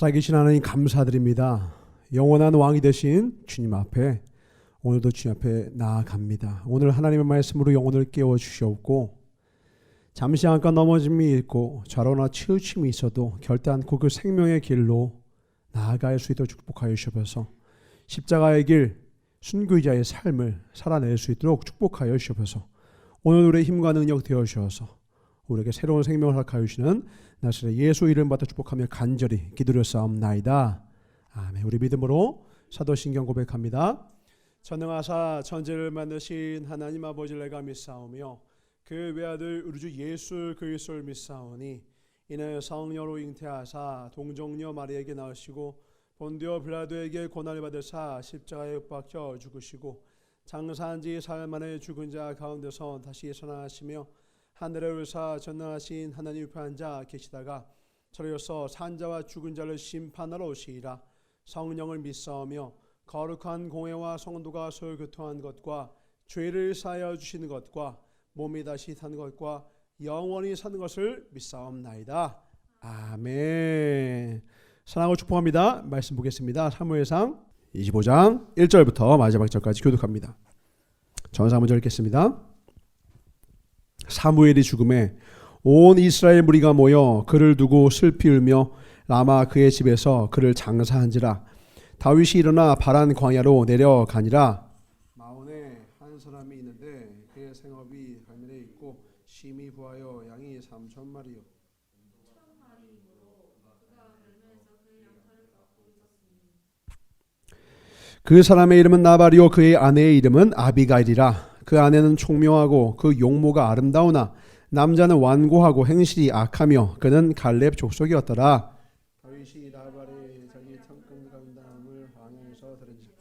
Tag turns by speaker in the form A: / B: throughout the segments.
A: 살아계신 하나님 감사드립니다. 영원한 왕이 되신 주님 앞에 오늘도 주님 앞에 나아갑니다. 오늘 하나님의 말씀으로 영혼을 깨워주시옵고 잠시 잠깐 넘어짐이 있고 좌로나 치우침이 있어도 결대 않고 그 생명의 길로 나아갈 수 있도록 축복하여 주시옵소서. 십자가의 길, 순교자의 삶을 살아낼 수 있도록 축복하여 주시옵소서. 오늘 우리의 힘과 능력 되어 주셔서 우리에게 새로운 생명을 허락하여 주시는 나사렛 예수 이름 받아 축복하며 간절히 기도드렸사옵나이다. 아멘. 우리 믿음으로 사도신경 고백합니다. 전능하사 천지를 만드신 하나님 아버지를 내가 믿사오며 그 외아들 우리 주 예수 그리스도를 믿사오니 이는 성령으로 잉태하사 동정녀 마리아에게 나으시고 본디오 빌라도에게 고난을 받으사 십자가에 못 박혀 죽으시고 장사한 지 사흘 만에 죽은 자 가운데서 다시 살아나시며 하늘에 올사 전능하신 하나님 옆에 앉아 계시다가 저리로서 산자와 죽은 자를 심판하러 오시리라. 성령을 믿사오며 거룩한 공회와 성도가 서로 교통한 것과 죄를 사하여 주시는 것과 몸이 다시 사는 것과 영원히 사는 것을 믿사옵나이다. 아멘. 사랑하고 축복합니다. 말씀 보겠습니다. 사무엘상 25장 1절부터 마지막 절까지 교독합니다. 전사 먼저 읽겠습니다. 사무엘이 죽음에 온 이스라엘 무리가 모여 그를 두고 슬피 울며 라마 그의 집에서 그를 장사한지라. 다윗이 일어나 바란 광야로 내려가니라. 마온에 한 사람이 있는데 그의 생업이 갈멜에 있고 심히 부하여 양이 3,000마리요. 그 사람의 이름은 나발이요 그의 아내의 이름은 아비가일이라. 그 아내는 총명하고 그 용모가 아름다우나 남자는 완고하고 행실이 악하며 그는 갈렙 족속이었더라. 다윗이 나발의 자기 창금 감당을 방향에서 들은지라.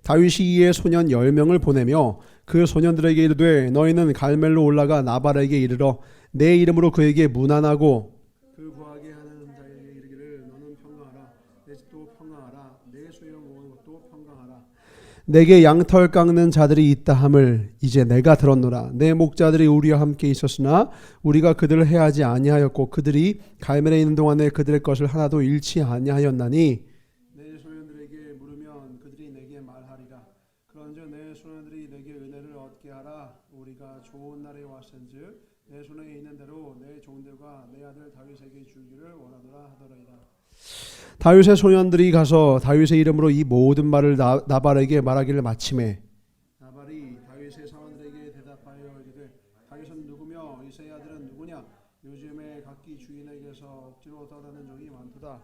A: 다윗이 이에 소년 10명을 보내며 그 소년들에게 이르되 너희는 갈멜로 올라가 나발에게 이르러 내 이름으로 그에게 문안하고 그 구하게 하는 자에게 이르기를 너는 평강하라. 내 집도 평강하라. 내 소유 모은 것도 평강하라. 내게 양털 깎는 자들이 있다 함을 이제 내가 들었노라. 내 목자들이 우리와 함께 있었으나 우리가 그들을 해하지 아니하였고 그들이 갈멜에 있는 동안에 그들의 것을 하나도 잃지 아니하였나니 내 소년들에게 물으면 그들이 내게 말하리라. 그런즉 내 소년들이 내게 은혜를 얻게 하라. 우리가 좋은 날에 왔은즉 내 손에 있는 대로 내 종들과 내 아들 다윗에게 주기를 원하노라 하더라이다. 다윗의 소년들이 가서 다윗의 이름으로 이 모든 말을 나발에게 말하기를 마침에 나발이 다윗의 사원들에게 대답하여 이르되 다윗은 누구며 이새의 아들은 누구냐? 요즘에 각기 주인에게서 억지로 떠나는 종이 많도다.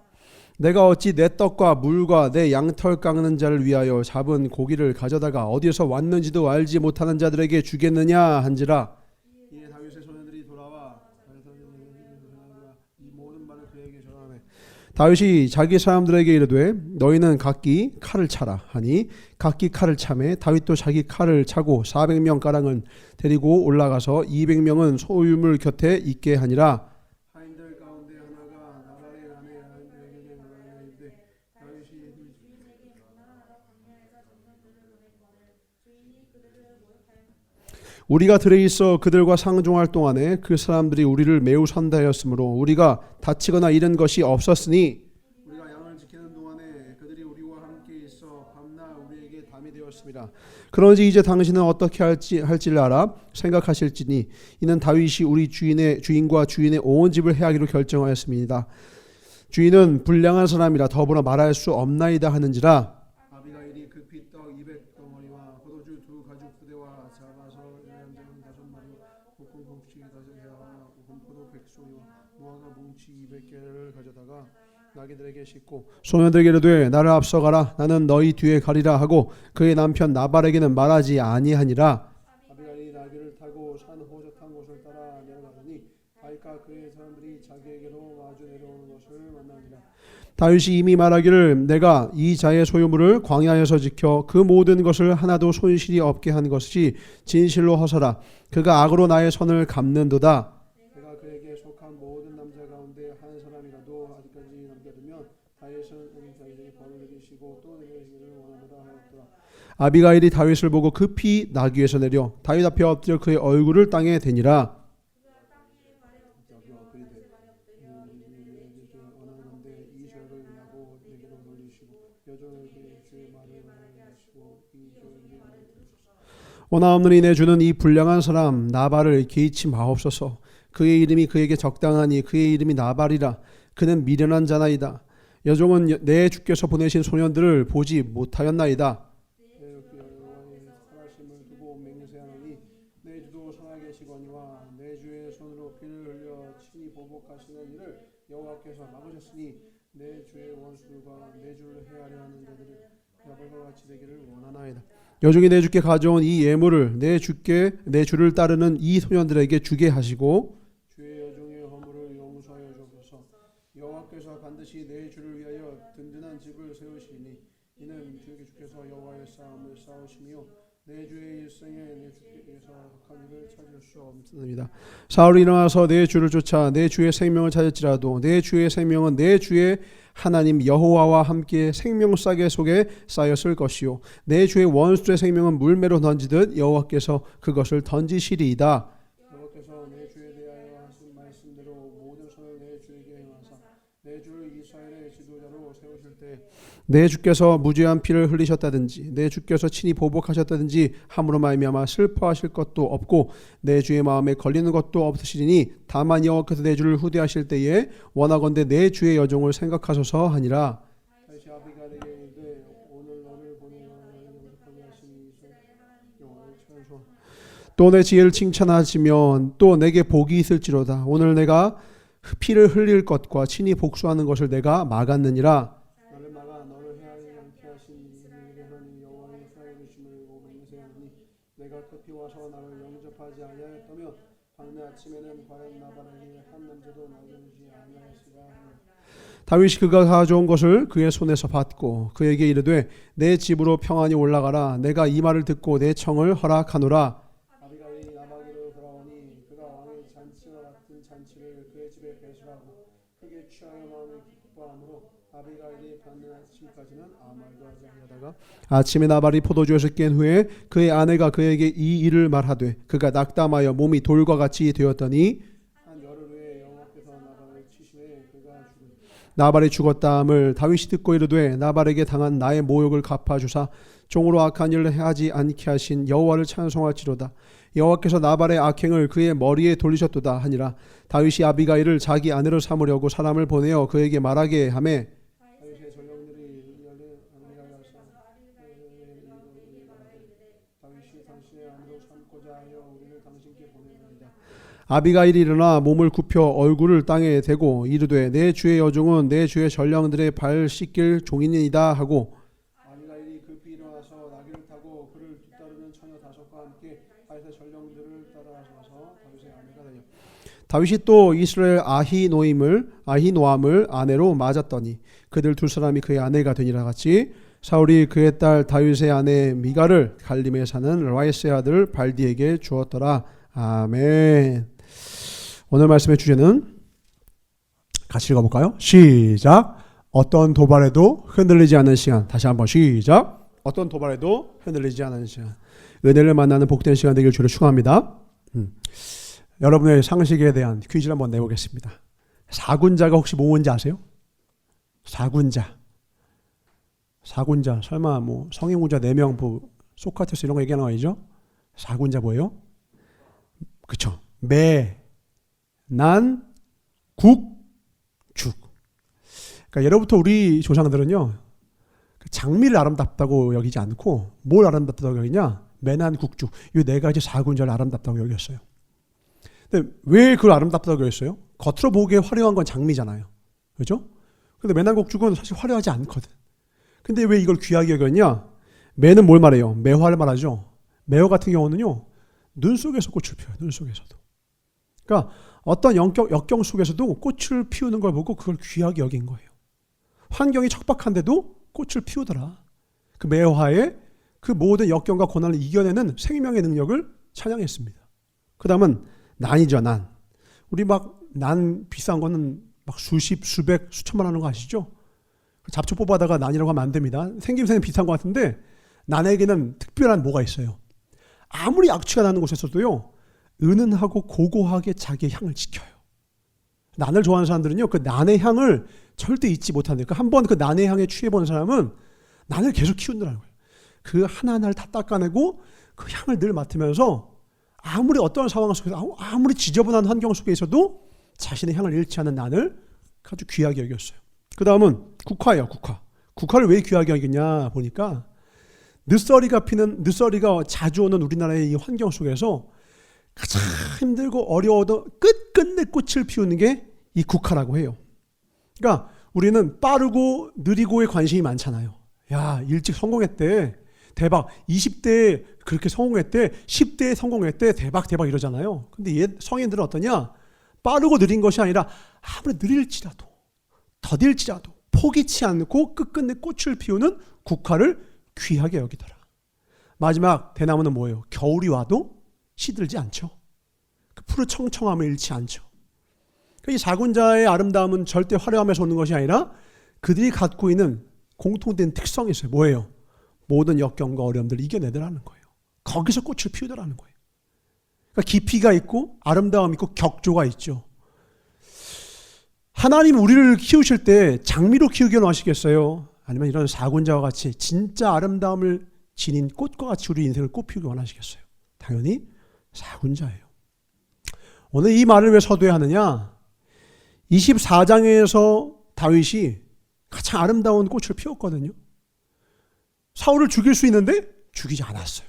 A: 내가 어찌 내 떡과 물과 내 양털 깎는 자를 위하여 잡은 고기를 가져다가 어디에서 왔는지도 알지 못하는 자들에게 주겠느냐 한지라. 이에 다윗의 소년들이 돌아와 이 모든 말을 그에게 전하매 다윗이 자기 사람들에게 이르되 너희는 각기 칼을 차라 하니 각기 칼을 차매 다윗도 자기 칼을 차고 400명 가량을 데리고 올라가서 200명은 소유물 곁에 있게 하니라. 하인들 가운데 하나가 나발의 아내 하인들에게 말하되 다윗이 우리가 들에 있어 그들과 상종할 동안에 그 사람들이 우리를 매우 선대하였으므로 우리가 다치거나 잃은 것이 없었으니 우리가 양을 지키는 동안에 그들이 우리와 함께 있어 밤낮 우리에게 담이 되었습니다. 그런지 이제 당신은 어떻게 할지를 알아 생각하실지니 이는 다윗이 우리 주인과 주인의 온 집을 해하기로 결정하였습니다. 주인은 불량한 사람이라 더불어 말할 수 없나이다 하는지라. 아비가일이 급히 떡 200덩어리와 포도주 2가죽 부대와 잡아서 양장 5마리 볶은 곡식 5개와 볶은 포도 100송이와 무화과 뭉치 200개를 가져다가 나귀들에게 싣고 소년들에게 이르되 나를 앞서가라. 나는 너희 뒤에 가리라 하고 그의 남편 나발에게는 말하지 아니하니라. 아비가일이 나귀를 타고 산 호젓한 곳을 따라 내려가더니 다윗과 그의 사람들이 자기에게로 마주 내려오는 것을 만나니라. 다윗이 이미 말하기를 내가 이 자의 소유물을 광야에서 지켜 그 모든 것을 하나도 손실이 없게 한 것이 진실로 허서라. 그가 악으로 나의 선을 갚는도다. 내가 그에게 속한 모든 남자 가운데 한 사람이라도 아직까지 남겨두면 다윗은 자기에게 벌을 내리시고 또 내리시기를 원하노라 하였더라. 아비가일이 다윗을 보고 급히 나귀에서 내려 다윗 앞에 엎드려 그의 얼굴을 땅에 대니라. 원하옵느니 내 주는 이 불량한 사람 나발을 개의치 마옵소서. 그의 이름이 그에게 적당하니 그의 이름이 나발이라. 그는 미련한 자나이다. 여종은 내 주께서 보내신 소년들을 보지 못하였나이다. 내 주도 살아계시거니와 내 주의 손으로 피를 흘려 친히 보복하시는 이를 여호와께서 막으셨으니 내 주의 원수가 내 주를 헤아려 하는 자들이 야발과 같이 되기를 원하나이다. 여종이 내 주께 가져온 이 예물을 내 주를 따르는 이 소년들에게 주게 하시고 주의 여종의 허물을 용서하여 주옵소서. 여호와께서 반드시 내 주를 위하여 든든한 집을 세우시니 이는 주께서 여호와의 싸움을 싸우시며 내 주의 일생에 내 주께서 악한 일을 찾을 수 없습니다. 사울이 일어나서 내 주를 쫓아 내 주의 생명을 찾을지라도 내 주의 생명은 내 주의 하나님 여호와와 함께 생명싸개 속에 쌓였을 것이요 내 주의 원수의 생명은 물매로 던지듯 여호와께서 그것을 던지시리이다. 여호와께서 내 주에 대하여 하신 말씀대로 모든 손을 내 주에게 행하사 내 주를 이스라엘의 지도자로 세우실 때 내 주께서 무죄한 피를 흘리셨다든지 내 주께서 친히 보복하셨다든지 함으로 말미암아 슬퍼하실 것도 없고 내 주의 마음에 걸리는 것도 없으시리니 다만 여호와께서 내 주를 후대하실 때에 원하건대 내 주의 여종을 생각하소서 하니라. 다시 아비가일에게 이르되 오늘 너를 보내어 영접하게 하시니 또 내 지혜를 칭찬하시면 또 내게 복이 있을지로다. 오늘 내가 피를 흘릴 것과 친히 복수하는 것을 내가 막았느니라. 내가 급히 와서 나를 영접하지 아니하였다면 방내 아침에는 과연 나발에게 한 남자도 남겨두지 아니하였으리라. 다윗이 그가 가져온 것을 그의 손에서 받고 그에게 이르되 내 집으로 평안히 올라가라. 내가 이 말을 듣고 내 청을 허락하노라. 아비가일이 나발에게로 돌아오니 그가 왕의 잔치와 같은 잔치를 그의 집에 배설하고 크게 취하여 마음을 기뻐함으로 아비가일이 받는 아침까지는 아무 말도 하지 아니하다가 아침에 나발이 포도주에서 깬 후에 그의 아내가 그에게 이 일을 말하되 그가 낙담하여 몸이 돌과 같이 되었더니 한 열흘 후에 여호와께서 나발을 치시매 그가 죽으니 나발이 죽었다함을 다윗이 듣고 이르되 나발에게 당한 나의 모욕을 갚아주사 종으로 악한 일을 하지 않게 하신 여호와를 찬송할지로다. 여호와께서 나발의 악행을 그의 머리에 돌리셨도다 하니라. 다윗이 아비가일을 자기 아내로 삼으려고 사람을 보내어 그에게 말하게 하매 아비가일이 일어나 몸을 굽혀 얼굴을 땅에 대고 이르되 내 주의 여종은 내 주의 전령들의 발 씻길 종이니이다 하고 아비가일이 급히 일어나서 나귀를 타고 그를 뒤따르는 처녀 다섯과 함께 다윗의 전령들을 따라가서 다윗의 아내가 되며 다윗이 또 이스라엘 아히노암을 아내로 맞았더니 그들 두 사람이 그의 아내가 되니라. 같이 사울이 그의 딸 다윗의 아내 미갈을 갈림에 사는 라이스의 아들 발디에게 주었더라. 아멘. 오늘 말씀의 주제는 같이 읽어볼까요? 시작. 어떤 도발에도 흔들리지 않는 시간. 다시 한번 시작. 어떤 도발에도 흔들리지 않는 시간. 은혜를 만나는 복된 시간 되길 주로 축원합니다. 여러분의 상식에 대한 퀴즈를 한번 내보겠습니다. 사군자가 혹시 뭔지 아세요? 사군자. 설마 뭐 성인군자 4명 뭐 소크라테스 이런 거 얘기하는 거 아니죠? 사군자 뭐예요? 그쵸. 난, 국, 죽. 그러니까 예로부터 우리 조상들은요, 장미를 아름답다고 여기지 않고 뭘 아름답다고 여기냐? 매난, 국죽. 이 4가지 사군자를 아름답다고 여겼어요. 근데 왜 그걸 아름답다고 여겼어요? 겉으로 보기에 화려한 건 장미잖아요. 그죠? 근데 매난, 국죽은 사실 화려하지 않거든. 근데 왜 이걸 귀하게 여겼냐? 매는 뭘 말해요? 매화를 말하죠. 매화 같은 경우는요, 눈 속에서 꽃을 피워요. 눈 속에서도. 그러니까 어떤 역경 속에서도 꽃을 피우는 걸 보고 그걸 귀하게 여긴 거예요. 환경이 척박한데도 꽃을 피우더라. 그 매화의 그 모든 역경과 고난을 이겨내는 생명의 능력을 찬양했습니다. 그 다음은 난이죠. 난. 우리 난 비싼 거는 수십, 수백, 수천만 하는 거 아시죠? 잡초 뽑아다가 난이라고 하면 안 됩니다. 생김새는 비슷한 것 같은데 난에게는 특별한 뭐가 있어요. 아무리 악취가 나는 곳에서도요, 은은하고 고고하게 자기의 향을 지켜요. 난을 좋아하는 사람들은요, 그 난의 향을 절대 잊지 못한대요. 한번 그 난의 향에 취해본 사람은 난을 계속 키운다는 거예요. 그 하나하나를 다 닦아내고 그 향을 늘 맡으면서 아무리 어떤 상황 속에서 아무리 지저분한 환경 속에 있어도 자신의 향을 잃지 않는 난을 아주 귀하게 여겼어요. 그 다음은 국화예요. 국화를 왜 귀하게 여겼냐 보니까 늦서리가 자주 오는 우리나라의 이 환경 속에서 가장 힘들고 어려워도 끝끝내 꽃을 피우는 게 이 국화라고 해요. 그러니까 우리는 빠르고 느리고에 관심이 많잖아요. 야, 일찍 성공했대. 대박. 20대에 그렇게 성공했대. 10대에 성공했대. 대박 이러잖아요. 근데 성인들은 어떠냐? 빠르고 느린 것이 아니라 아무리 느릴지라도 더딜지라도 포기치 않고 끝끝내 꽃을 피우는 국화를 귀하게 여기더라. 마지막 대나무는 뭐예요? 겨울이 와도 시들지 않죠. 그 푸르 청청함을 잃지 않죠. 이 사군자의 아름다움은 절대 화려함에서 오는 것이 아니라 그들이 갖고 있는 공통된 특성이 있어요. 뭐예요? 모든 역경과 어려움들을 이겨내더라는 거예요. 거기서 꽃을 피우더라는 거예요. 그러니까 깊이가 있고 아름다움이 있고 격조가 있죠. 하나님 우리를 키우실 때 장미로 키우기를 원하시겠어요? 아니면 이런 사군자와 같이 진짜 아름다움을 지닌 꽃과 같이 우리 인생을 꽃피우기 원하시겠어요? 당연히 사군자예요. 오늘 이 말을 왜 서두에 하느냐? 24장에서 다윗이 가장 아름다운 꽃을 피웠거든요. 사울을 죽일 수 있는데 죽이지 않았어요.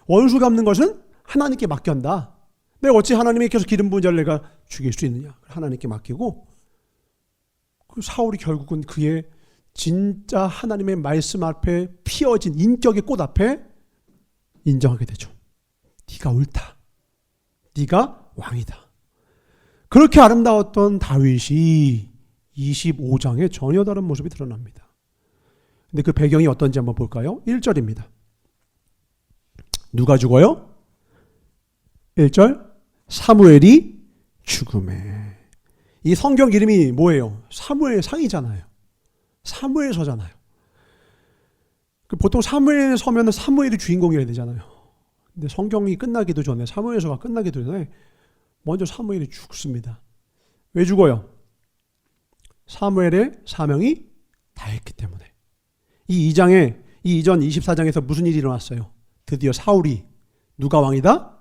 A: 원수 갚는 것은 하나님께 맡겼다. 내가 어찌 하나님이 계속 기름 부은 자를 내가 죽일 수 있느냐. 하나님께 맡기고 그 사울이 결국은 그의 진짜 하나님의 말씀 앞에 피어진 인격의 꽃 앞에 인정하게 되죠. 네가 옳다. 네가 왕이다. 그렇게 아름다웠던 다윗이 25장에 전혀 다른 모습이 드러납니다. 근데 그 배경이 어떤지 한번 볼까요? 1절입니다. 누가 죽어요? 1절 사무엘이 죽음에. 이 성경 이름이 뭐예요? 사무엘 상이잖아요. 사무엘서잖아요. 보통 사무엘 서면 사무엘이 주인공이어야 되잖아요. 근데 성경이 끝나기도 전에 사무엘서가 끝나기도 전에 먼저 사무엘이 죽습니다. 왜 죽어요? 사무엘의 사명이 다했기 때문에. 이 이전 24장에서 무슨 일이 일어났어요? 드디어 사울이 누가 왕이다?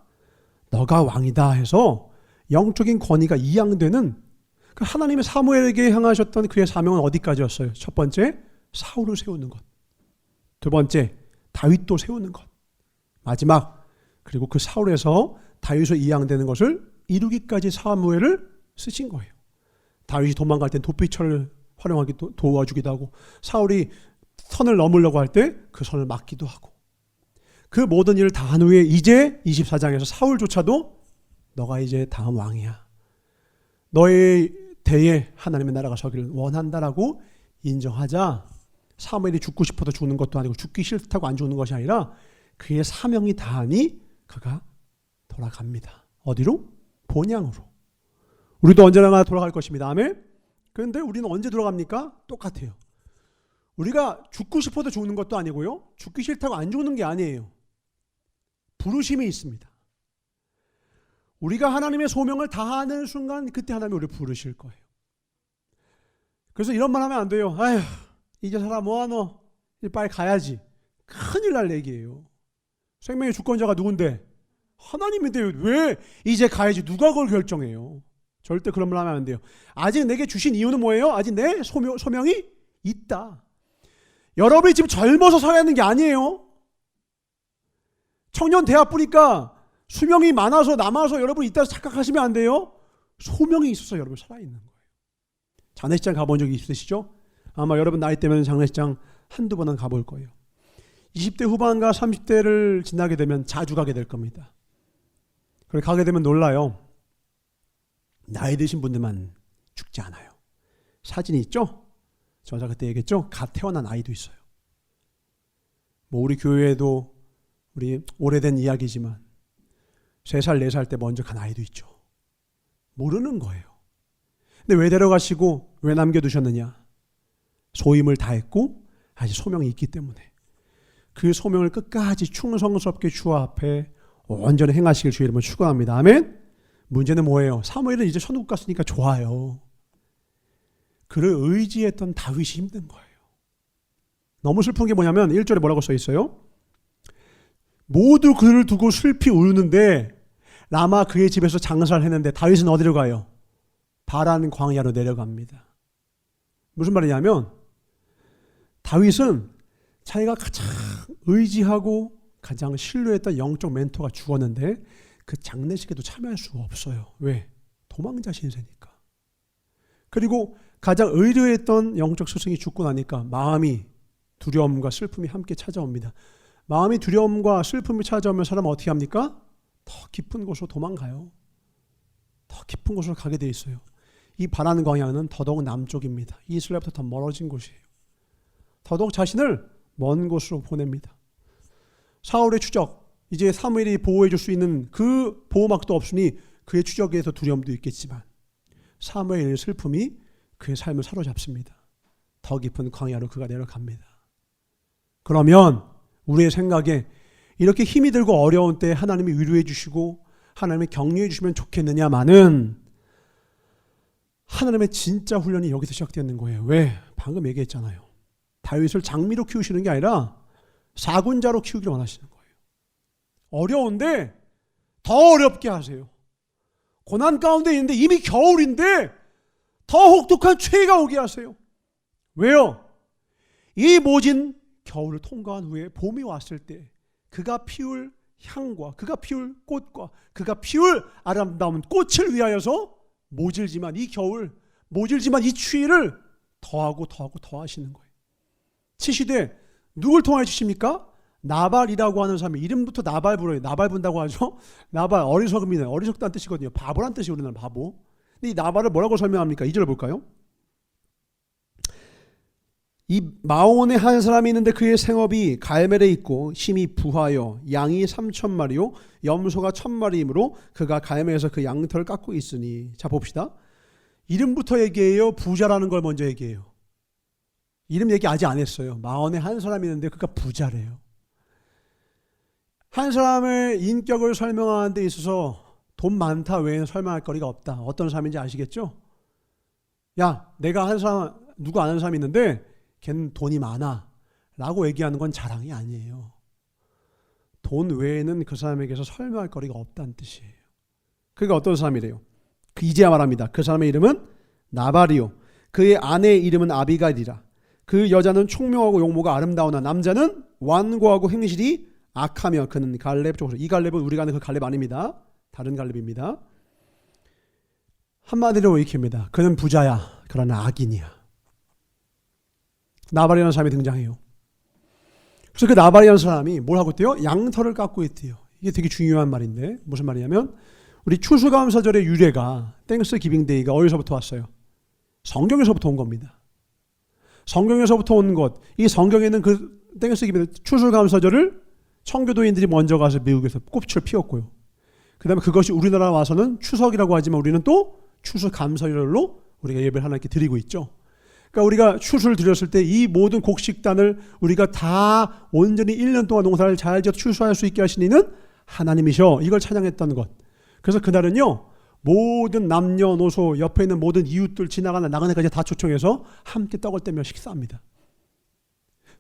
A: 너가 왕이다 해서 영적인 권위가 이양되는 그 하나님의 사무엘에게 향하셨던 그의 사명은 어디까지였어요? 첫 번째, 사울을 세우는 것. 두 번째, 다윗도 세우는 것. 마지막, 그리고 그 사울에서 다윗으로 이양되는 것을 이루기까지 사무엘을 쓰신 거예요. 다윗이 도망갈 땐 도피처를 활용하기 도와주기도 하고 사울이 선을 넘으려고 할 때 그 선을 막기도 하고 그 모든 일을 다 한 후에 이제 24장에서 사울조차도 너가 이제 다음 왕이야. 너의 대에 하나님의 나라가 서기를 원한다라고 인정하자 사무엘이 죽고 싶어도 죽는 것도 아니고 죽기 싫다고 안 죽는 것이 아니라 그의 사명이 다하니 그가 돌아갑니다. 어디로? 본향으로. 우리도 언제나 돌아갈 것입니다. 아멘? 그런데 우리는 언제 돌아갑니까? 똑같아요. 우리가 죽고 싶어도 죽는 것도 아니고요. 죽기 싫다고 안 죽는 게 아니에요. 부르심이 있습니다. 우리가 하나님의 소명을 다하는 순간 그때 하나님이 우리를 부르실 거예요. 그래서 이런 말 하면 안 돼요. 아휴, 이제 살아 뭐하노? 이제 빨리 가야지. 큰일 날 얘기예요. 생명의 주권자가 누군데? 하나님인데 왜 이제 가야지 누가 그걸 결정해요? 절대 그런 말 하면 안 돼요. 아직 내게 주신 이유는 뭐예요? 아직 내 소명이 있다. 여러분이 지금 젊어서 서야 하는 게 아니에요. 청년 대학부니까 수명이 많아서 남아서 여러분이 있다 착각하시면 안 돼요. 소명이 있어서 여러분 살아있는 거예요. 장례식장 가본 적이 있으시죠? 아마 여러분 나이 때면 장례식장 한두 번은 가볼 거예요. 20대 후반과 30대를 지나게 되면 자주 가게 될 겁니다. 그리고 가게 되면 놀라요. 나이 드신 분들만 죽지 않아요. 사진이 있죠? 저자 그때 얘기했죠? 갓 태어난 아이도 있어요. 뭐 우리 교회에도 우리 오래된 이야기지만 3살, 4살 때 먼저 간 아이도 있죠. 모르는 거예요. 근데 왜 데려가시고 왜 남겨두셨느냐? 소임을 다했고 아직 소명이 있기 때문에 그 소명을 끝까지 충성스럽게 주 앞에 온전히 행하시길 주의 이름으로 축원합니다. 아멘. 문제는 뭐예요? 사무엘은 이제 천국 갔으니까 좋아요. 그를 의지했던 다윗이 힘든 거예요. 너무 슬픈 게 뭐냐면 1절에 뭐라고 써 있어요? 모두 그를 두고 슬피 우는데 라마 그의 집에서 장사를 했는데 다윗은 어디로 가요? 바란 광야로 내려갑니다. 무슨 말이냐면 다윗은 자기가 가장 의지하고 가장 신뢰했던 영적 멘토가 죽었는데 그 장례식에도 참여할 수가 없어요. 왜? 도망자 신세니까. 그리고 가장 의뢰했던 영적 스승이 죽고 나니까 마음이 두려움과 슬픔이 함께 찾아옵니다. 마음이 두려움과 슬픔이 찾아오면 사람은 어떻게 합니까? 더 깊은 곳으로 도망가요. 더 깊은 곳으로 가게 돼 있어요. 이 바란 광야는 더더욱 남쪽입니다. 이스라엘부터 더 멀어진 곳이에요. 더더욱 자신을 먼 곳으로 보냅니다. 사울의 추적, 이제 사무엘이 보호해 줄 수 있는 그 보호막도 없으니 그의 추적에 대해서 두려움도 있겠지만 사무엘의 슬픔이 그의 삶을 사로잡습니다. 더 깊은 광야로 그가 내려갑니다. 그러면 우리의 생각에 이렇게 힘이 들고 어려운 때 하나님이 위로해 주시고 하나님이 격려해 주시면 좋겠느냐마는 하나님의 진짜 훈련이 여기서 시작되는 거예요. 왜? 방금 얘기했잖아요. 다윗을 장미로 키우시는 게 아니라 사군자로 키우기를 원하시는 거예요. 어려운데 더 어렵게 하세요. 고난 가운데 있는데 이미 겨울인데 더 혹독한 최가 오게 하세요. 왜요? 이 모진 겨울을 통과한 후에 봄이 왔을 때 그가 피울 향과 그가 피울 꽃과 그가 피울 아름다운 꽃을 위하여서 모질지만 이 겨울 모질지만 이 추위를 더하고 더하시는 거예요. 치시되 누굴 통하여 주십니까? 나발이라고 하는 사람이 이름부터 나발 불어요. 나발 분다고 하죠. 나발 어리석음이네. 어리석다는 뜻이거든요. 바보란 뜻이 우리나라 바보. 근데 이 나발을 뭐라고 설명합니까? 2절을 볼까요? 이 마온에 한 사람이 있는데 그의 생업이 갈멜에 있고 힘이 부하여 양이 3,000마리요 염소가 1,000마리이므로 그가 갈멜에서 그 양털을 깎고 있으니. 자 봅시다. 이름부터 얘기해요? 부자라는 걸 먼저 얘기해요? 이름 얘기 아직 안 했어요. 마온에 한 사람이 있는데 그가 부자래요. 한 사람의 인격을 설명하는 데 있어서 돈 많다 외에는 설명할 거리가 없다. 어떤 사람인지 아시겠죠? 야, 내가 한 사람, 누구 아는 사람이 있는데 걔는 돈이 많아 라고 얘기하는 건 자랑이 아니에요. 돈 외에는 그 사람에게서 설명할 거리가 없다는 뜻이에요. 그가 어떤 사람이래요? 이제야 말합니다. 그 사람의 이름은 나발이요 그의 아내의 이름은 아비가일이라. 그 여자는 총명하고 용모가 아름다우나 남자는 완고하고 행실이 악하며 그는 갈렙 족속. 이 갈렙은 우리가 아는 그 갈렙 아닙니다. 다른 갈렙입니다. 한마디로 익힙니다. 그는 부자야. 그러나 악인이야. 나발이라는 사람이 등장해요. 그래서 그 나발이라는 사람이 뭘 하고 있대요? 양털을 깎고 있대요. 이게 되게 중요한 말인데 무슨 말이냐면 우리 추수감사절의 유래가 땡스 기빙데이가 어디서부터 왔어요? 성경에서부터 온 겁니다. 성경에서부터 온 것. 이 성경에는 그 땡스 기빙 추수감사절을 청교도인들이 먼저 가서 미국에서 꽃을 피웠고요. 그 다음에 그것이 우리나라 와서는 추석이라고 하지만 우리는 또 추수감사절로 우리가 예배를 하나님께 드리고 있죠. 그러니까 우리가 추수를 드렸을 때 이 모든 곡식단을 우리가 다 온전히 1년 동안 농사를 잘 지어 추수할 수 있게 하신 이는 하나님이셔. 이걸 찬양했던 것. 그래서 그날은요. 모든 남녀노소 옆에 있는 모든 이웃들 지나가는 나그네까지 다 초청해서 함께 떡을 떼며 식사합니다.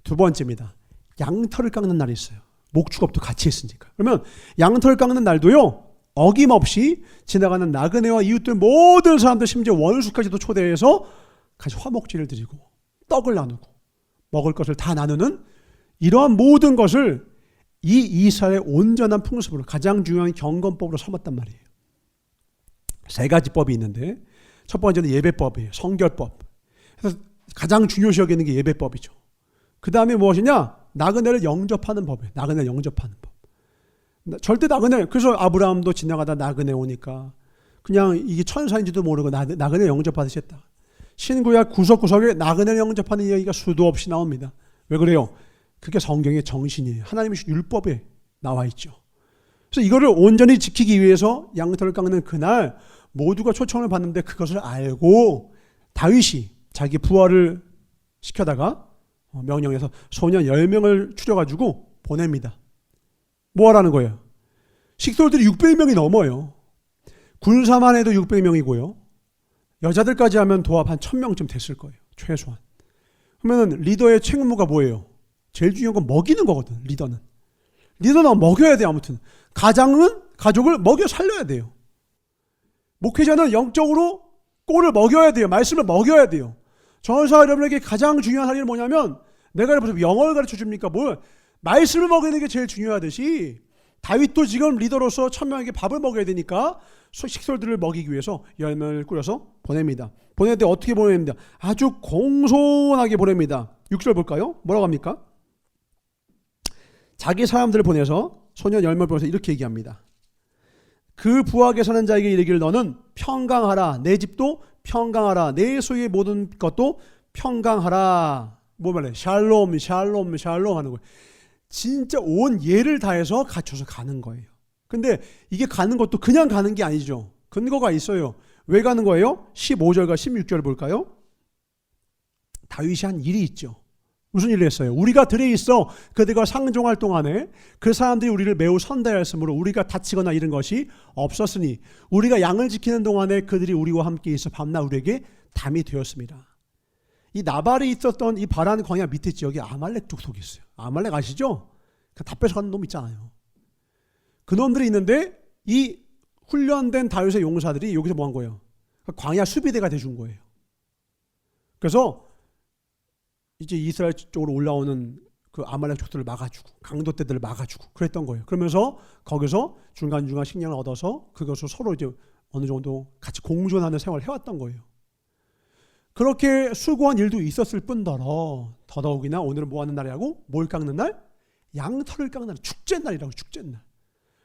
A: 두 번째입니다. 양털을 깎는 날이 있어요. 목축업도 같이 했으니까. 그러면 양털을 깎는 날도요. 어김없이 지나가는 나그네와 이웃들 모든 사람들 심지어 원수까지도 초대해서 같이 화목제를 드리고 떡을 나누고 먹을 것을 다 나누는 이러한 모든 것을 이 이스라엘의 온전한 풍습으로 가장 중요한 경건법으로 삼았단 말이에요. 세 가지 법이 있는데 첫 번째는 예배법이에요. 성결법. 그래서 가장 중요시 여기는 게 예배법이죠. 그 다음에 무엇이냐? 나그네를 영접하는 법이에요. 나그네를 영접하는 법. 절대 나그네. 그래서 아브라함도 지나가다 나그네 오니까 그냥 이게 천사인지도 모르고 나그네 영접하듯이 했다. 신구약 구석구석에 나그네를 영접하는 이야기가 수도 없이 나옵니다. 왜 그래요? 그게 성경의 정신이에요. 하나님의 율법에 나와 있죠. 그래서 이거를 온전히 지키기 위해서 양털을 깎는 그날 모두가 초청을 받는데 그것을 알고 다윗이 자기 부하를 시켜다가 명령해서 소년 10명을 추려가지고 보냅니다. 뭐 하라는 거예요? 식솔들이 600명이 넘어요. 군사만 해도 600명이고요. 여자들까지 하면 도합 한 1000명쯤 됐을 거예요. 최소한. 그러면 리더의 책무가 뭐예요? 제일 중요한 건 먹이는 거거든. 리더는 먹여야 돼. 아무튼 가장은 가족을 먹여 살려야 돼요. 목회자는 영적으로 꼴을 먹여야 돼요. 말씀을 먹여야 돼요. 전사 여러분에게 가장 중요한 할 일은 뭐냐면, 내가 여러분 영어를 가르쳐 줍니까? 뭘? 말씀을 먹이는 게 제일 중요하듯이 다윗도 지금 리더로서 1000명에게 밥을 먹여야 되니까 식솔들을 먹이기 위해서 열매를 꾸려서 보냅니다. 보낼 때 어떻게 보냅니다? 아주 공손하게 보냅니다. 6절 볼까요? 뭐라고 합니까? 자기 사람들을 보내서 소년 10명을 보내서 이렇게 얘기합니다. 그 부하게 사는 자에게 이르기를 너는 평강하라. 내 집도 평강하라. 내 소유의 모든 것도 평강하라. 뭐 말해? 샬롬 샬롬 샬롬 하는 거예요. 진짜 온 예를 다해서 갖춰서 가는 거예요. 근데 이게 가는 것도 그냥 가는 게 아니죠. 근거가 있어요. 왜 가는 거예요? 15절과 16절을 볼까요? 다윗이 한 일이 있죠. 무슨 일을 했어요? 우리가 들에 있어 그들과 상종할 동안에 그 사람들이 우리를 매우 선대하였으므로 우리가 다치거나 이런 것이 없었으니 우리가 양을 지키는 동안에 그들이 우리와 함께 있어 밤낮 우리에게 담이 되었습니다. 이 나발이 있었던 이 바란 광야 밑에 지역에 아말렉 족속이 있어요. 아말렉 아시죠? 다 뺏어가는 놈 있잖아요. 그 놈들이 있는데 이 훈련된 다윗의 용사들이 여기서 뭐 한 거예요? 광야 수비대가 돼준 거예요. 그래서 이제 이스라엘 쪽으로 올라오는 그 아말렉 족들을 막아주고 강도떼들을 막아주고 그랬던 거예요. 그러면서 거기서 중간중간 식량을 얻어서 그것을 서로 이제 어느 정도 같이 공존하는 생활을 해왔던 거예요. 그렇게 수고한 일도 있었을 뿐더러 더더욱이나 오늘은 뭐 하는 날이라고? 뭘 깎는 날? 양털을 깎는 날, 축제날이라고. 축제날.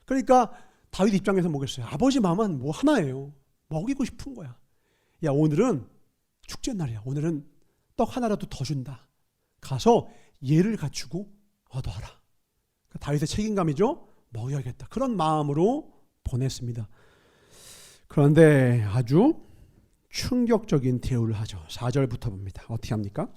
A: 그러니까 다윗 입장에서 뭐겠어요? 아버지 마음은 뭐 하나예요. 먹이고 싶은 거야. 야, 오늘은 축제날이야. 오늘은 떡 하나라도 더 준다. 가서 예를 갖추고 얻어와라. 다윗의 책임감이죠. 먹여야겠다. 그런 마음으로 보냈습니다. 그런데 아주 충격적인 대우를 하죠. 4절부터 봅니다. 어떻게 합니까?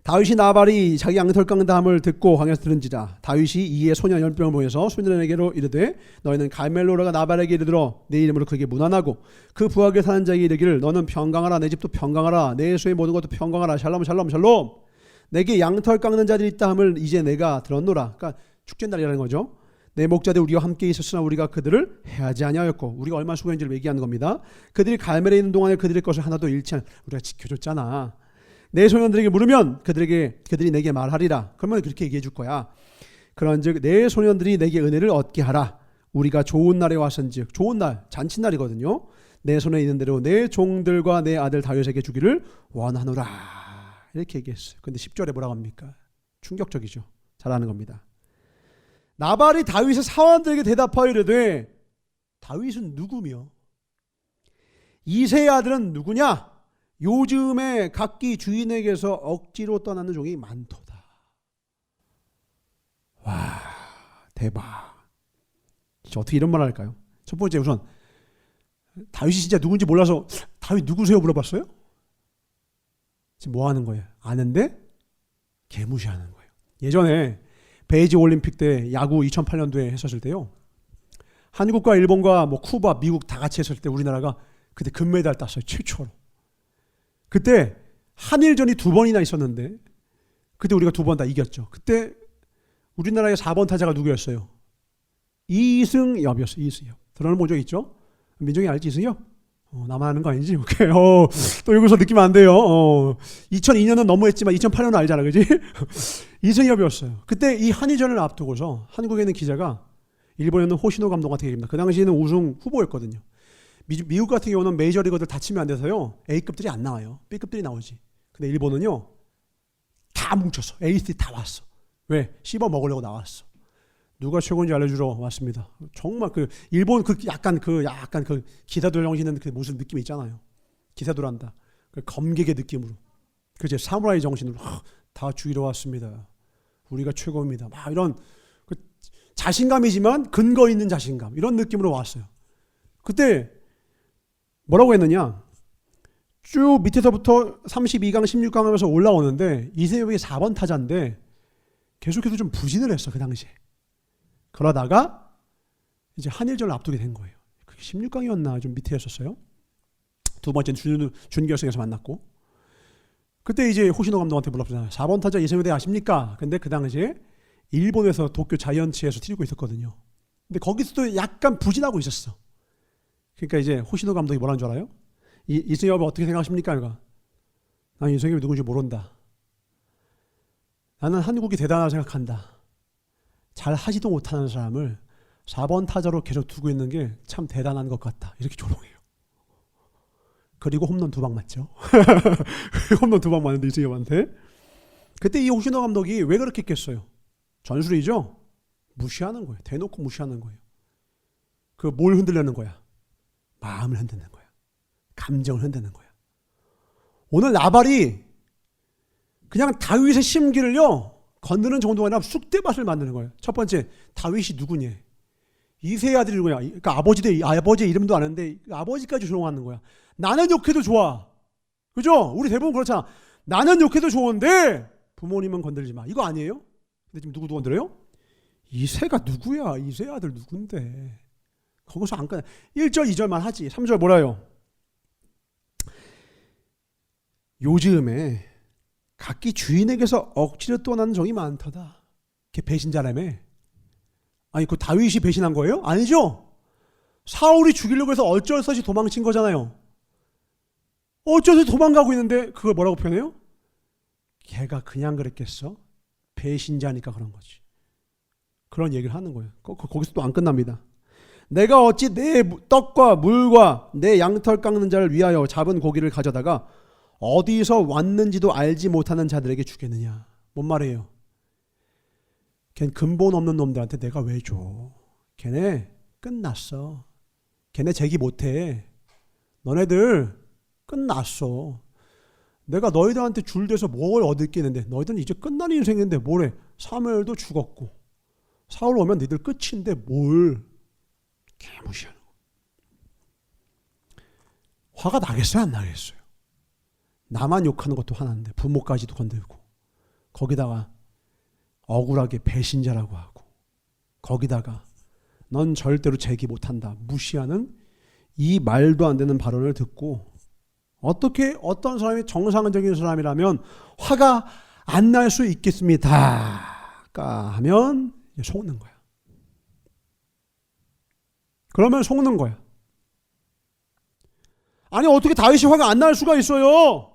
A: 다윗이 나발이 자기 양털 깎는다함을 듣고 광야에서 들은지라 다윗이 이에 소년 10명을 보내서 소년에게로 이르되 너희는 갈멜로라가 나발에게 이르들어 내 이름으로 그에게 문안하고 그 부하게 사는 자에게 이르기를 너는 평강하라. 내 집도 평강하라. 내 소의 모든 것도 평강하라. 샬롬 샬롬 샬롬. 내게 양털 깎는 자들이 있다 함을 이제 내가 들었노라. 그러니까 축제날이라는 거죠. 내 목자들 우리와 함께 있었으나 우리가 그들을 해하지 아니하였고 우리가 얼마나 수고했는지를 얘기하는 겁니다. 그들이 갈멜에 있는 동안에 그들의 것을 하나도 잃지 않 우리가 지켜줬잖아. 내 소년들에게 물으면 그들이 내게 말하리라. 그러면 그렇게 얘기해 줄 거야. 그런즉 내 소년들이 내게 은혜를 얻게 하라. 우리가 좋은 날에 왔은즉 좋은 날 잔치날이거든요. 내 손에 있는 대로 내 종들과 내 아들 다윗에게 주기를 원하노라. 이렇게 얘기했어요. 근데 10절에 뭐라고 합니까? 충격적이죠. 잘하는 겁니다. 나발이 다윗의 사원들에게 대답하여 이르되 다윗은 누구며 이새의 아들은 누구냐? 요즘에 각기 주인에게서 억지로 떠나는 종이 많도다. 와, 대박. 어떻게 이런 말을 할까요? 첫 번째, 우선 다윗이 진짜 누군지 몰라서 다윗 누구세요? 물어봤어요? 지금 뭐 하는 거예요? 아는데 개무시하는 거예요. 예전에 베이징 올림픽 때 야구 2008년도에 했었을 때요, 한국과 일본과 뭐 쿠바, 미국 다 같이 했을 때 우리나라가 그때 금메달 땄어요. 최초로. 그때 한일전이 2번이나 있었는데 그때 우리가 2번 다 이겼죠. 그때 우리나라의 4번 타자가 누구였어요? 이승엽이었어요. 이승엽. 들어는 본 적 있죠? 민정이 알지? 이승엽? 나만 아는 거 아니지? 오케이. 또 여기서 느끼면 안 돼요. 2002년은 너무했지만 2008년은 알잖아. 그지? 이승엽이었어요. 그때 이 한일전을 앞두고서 한국에 있는 기자가 일본에 있는 호시노 감독한테 얘기합니다. 그 당시에는 우승 후보였거든요. 미국 같은 경우는 메이저리거들 다치면 안 돼서요, A급들이 안 나와요. B급들이 나오지. 근데 일본은요 다 뭉쳤어. A들이 다 왔어. 왜? 씹어 먹으려고 나왔어. 누가 최고인지 알려주러 왔습니다. 정말 그 일본 그 약간 그 기사들 정신은 그 무슨 느낌이 있잖아요. 기사들한다. 그 검객의 느낌으로. 그제 사무라이 정신으로 다 죽이러 왔습니다. 우리가 최고입니다. 막 이런 그 자신감이지만 근거 있는 자신감, 이런 느낌으로 왔어요. 그때 뭐라고 했느냐? 쭉 밑에서부터 32강, 16강 하면서 올라오는데 이승엽이 4번 타자인데 계속해서 좀 부진을 했어, 그 당시에. 그러다가 이제 한일전을 앞두게 된 거예요. 그게 16강이었나 좀 밑에 했었어요. 두 번째는 준결승에서 만났고, 그때 이제 호시노 감독한테 물어보잖아요. 4번 타자 이승엽에 대해 아십니까? 근데 그 당시에 일본에서 도쿄 자이언츠에서 뛰고 있었거든요. 근데 거기서도 약간 부진하고 있었어. 그러니까 이제 호시노 감독이 뭐라는 줄 알아요? 이승엽을 어떻게 생각하십니까? 그러니까 난 이승엽이 누군지 모른다. 나는 한국이 대단하다고 생각한다. 잘 하지도 못하는 사람을 4번 타자로 계속 두고 있는 게 참 대단한 것 같다. 이렇게 조롱해요. 그리고 홈런 2방 맞죠? 홈런 2방 맞는데 이승엽한테. 그때 이 호시노 감독이 왜 그렇게 했겠어요? 전술이죠? 무시하는 거예요. 대놓고 무시하는 거예요. 그 뭘 흔들려는 거야? 마음을 흔드는 거야. 감정을 흔드는 거야. 오늘 나발이 그냥 다윗의 심기를요 건드는 정도가 아니라 쑥대밭을 만드는 거예요. 첫 번째, 다윗이 누구냐? 이세의 아들이 누구냐? 그러니까 아버지의 이름도 아는데 아버지까지 조롱하는 거야. 나는 욕해도 좋아. 그죠? 우리 대부분 그렇잖아. 나는 욕해도 좋은데 부모님은 건들지 마. 이거 아니에요? 근데 지금 누구 건드려요? 이세가 누구야? 이세의 아들 누군데? 거기서 안 끝나. 1절, 2절만 하지. 3절 뭐라요? 요즘에 각기 주인에게서 억지로 떠나는 종이 많더다. 걔 배신자라며. 아니 그 다윗이 배신한 거예요? 아니죠. 사울이 죽이려고 해서 어쩔 수 없이 도망친 거잖아요. 어쩔 수 없이 도망가고 있는데 그걸 뭐라고 표현해요? 걔가 그냥 그랬겠어? 배신자니까 그런 거지. 그런 얘기를 하는 거예요. 거기서 또 안 끝납니다. 내가 어찌 내 떡과 물과 내 양털 깎는 자를 위하여 잡은 고기를 가져다가 어디서 왔는지도 알지 못하는 자들에게 주겠느냐. 뭔 말이에요? 걔는 근본 없는 놈들한테 내가 왜 줘? 걔네 끝났어. 걔네 재기 못해. 너네들 끝났어. 내가 너희들한테 줄 대서 뭘 얻을 게 있는데 너희들은 이제 끝난 인생인데 뭐래. 사무엘도 죽었고 사울 오면 너희들 끝인데 뭘 개무시하는 거. 화가 나겠어요? 안 나겠어요? 나만 욕하는 것도 화나는데 부모까지도 건들고 거기다가 억울하게 배신자라고 하고 거기다가 넌 절대로 재기 못한다 무시하는 이 말도 안 되는 발언을 듣고 어떻게 어떤 사람이 정상적인 사람이라면 화가 안 날 수 있겠습니다 하면 속는 거야. 그러면 속는 거야. 아니 어떻게 다윗이 화가 안 날 수가 있어요?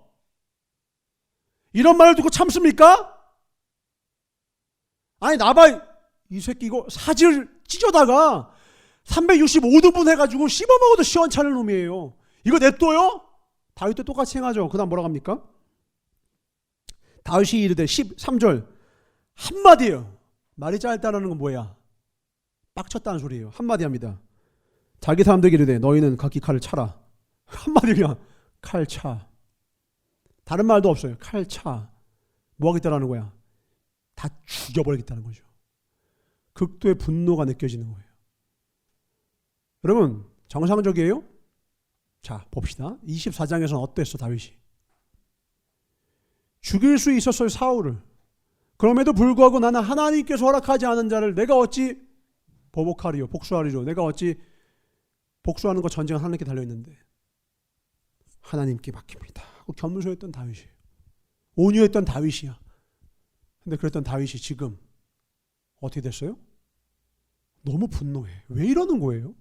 A: 이런 말을 듣고 참습니까? 아니 나발 이 새끼 이거 사지를 찢어다가 365등분 해가지고 씹어먹어도 시원찮은 놈이에요. 이거 냅둬요? 다윗도 똑같이 행하죠. 그 다음 뭐라고 합니까? 다윗이 이르되 13절 한마디예요. 말이 짧다는 건 뭐야? 빡쳤다는 소리예요. 한마디 합니다. 자기 사람들에게 이르되 너희는 각기 칼을 차라. 한마디 그냥 칼 차. 다른 말도 없어요. 칼 차. 뭐 하겠다라는 거야? 다 죽여버리겠다는 거죠. 극도의 분노가 느껴지는 거예요. 여러분 정상적이에요? 자 봅시다. 24장에서는 어땠어 다윗이? 죽일 수 있었어요 사울을. 그럼에도 불구하고 나는 하나님께서 허락하지 않은 자를 내가 어찌 보복하리요 복수하리요. 내가 어찌 복수하는 거 전쟁은 하나님께 달려있는데 하나님께 맡깁니다 하고 겸손했던 다윗이에요. 온유했던 다윗이야. 근데 그랬던 다윗이 지금 어떻게 됐어요? 너무 분노해. 왜 이러는 거예요?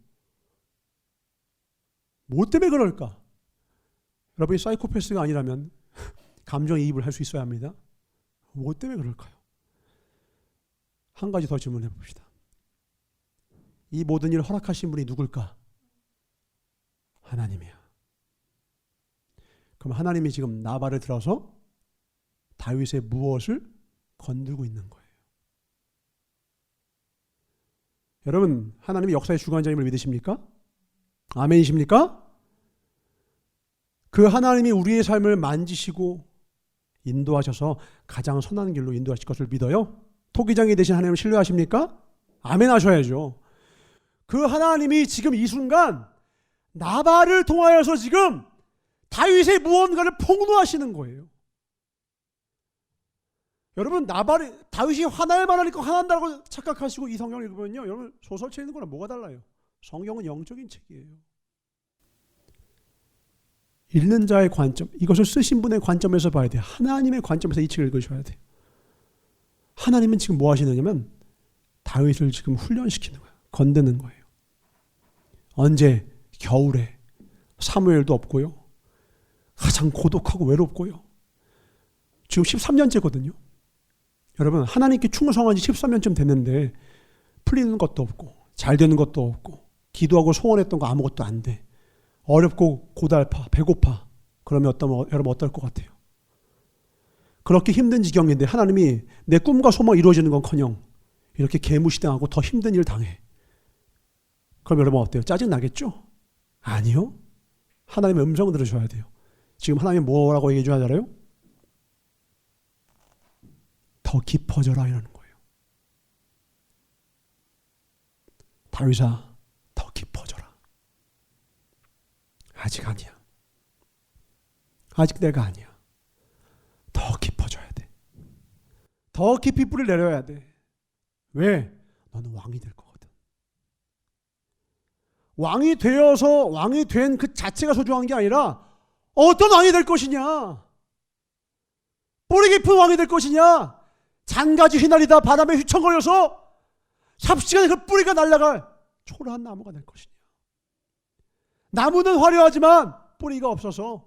A: 뭐 때문에 그럴까? 여러분이 사이코패스가 아니라면 감정이입을 할 수 있어야 합니다. 뭐 때문에 그럴까요? 한 가지 더 질문해 봅시다. 이 모든 일을 허락하신 분이 누굴까? 하나님이야. 그럼 하나님이 지금 나발을 들어서 다윗의 무엇을 건들고 있는 거예요? 여러분 하나님이 역사의 주관자임을 믿으십니까? 아멘이십니까? 그 하나님이 우리의 삶을 만지시고 인도하셔서 가장 선한 길로 인도하실 것을 믿어요? 토기장이 되신 하나님을 신뢰하십니까? 아멘 하셔야죠. 그 하나님이 지금 이 순간 나발을 통하여서 지금 다윗의 무언가를 폭로하시는 거예요. 여러분 다윗이 화날 만하니까 화난다고 착각하시고 이 성경을 읽으면요 여러분 소설책 읽는 거랑 뭐가 달라요? 성경은 영적인 책이에요. 읽는 자의 관점, 이것을 쓰신 분의 관점에서 봐야 돼요. 하나님의 관점에서 이 책을 읽으셔야 돼요. 하나님은 지금 뭐 하시느냐면 다윗을 지금 훈련시키는 거예요. 건드는 거예요. 언제? 겨울에. 사무엘도 없고요. 가장 고독하고 외롭고요. 지금 13년째거든요. 여러분, 하나님께 충성한 지 13년쯤 됐는데 풀리는 것도 없고 잘 되는 것도 없고 기도하고 소원했던 거 아무것도 안 돼. 어렵고 고달파, 배고파. 그러면 여러분 어떨 것 같아요? 그렇게 힘든 지경인데 하나님이 내 꿈과 소망 이루어지는 건커녕 이렇게 개무시당하고 더 힘든 일 당해. 그럼 여러분 어때요? 짜증 나겠죠? 아니요. 하나님의 음성을 들으셔야 돼요. 지금 하나님이 뭐라고 얘기해 주나 알아요? 더 깊어져라 이러는 거예요. 다윗아, 더 깊어져라. 아직 아니야. 아직 내가 아니야. 더 깊어져야 돼. 더 깊이 뿌리를 내려야 돼. 왜? 너는 왕이 될 거거든. 왕이 되어서 왕이 된 그 자체가 소중한 게 아니라 어떤 왕이 될 것이냐. 뿌리 깊은 왕이 될 것이냐. 잔가지 휘날리다 바람에 휘청거려서 삽시간에 그 뿌리가 날아갈 초라한 나무가 될 것이냐. 나무는 화려하지만 뿌리가 없어서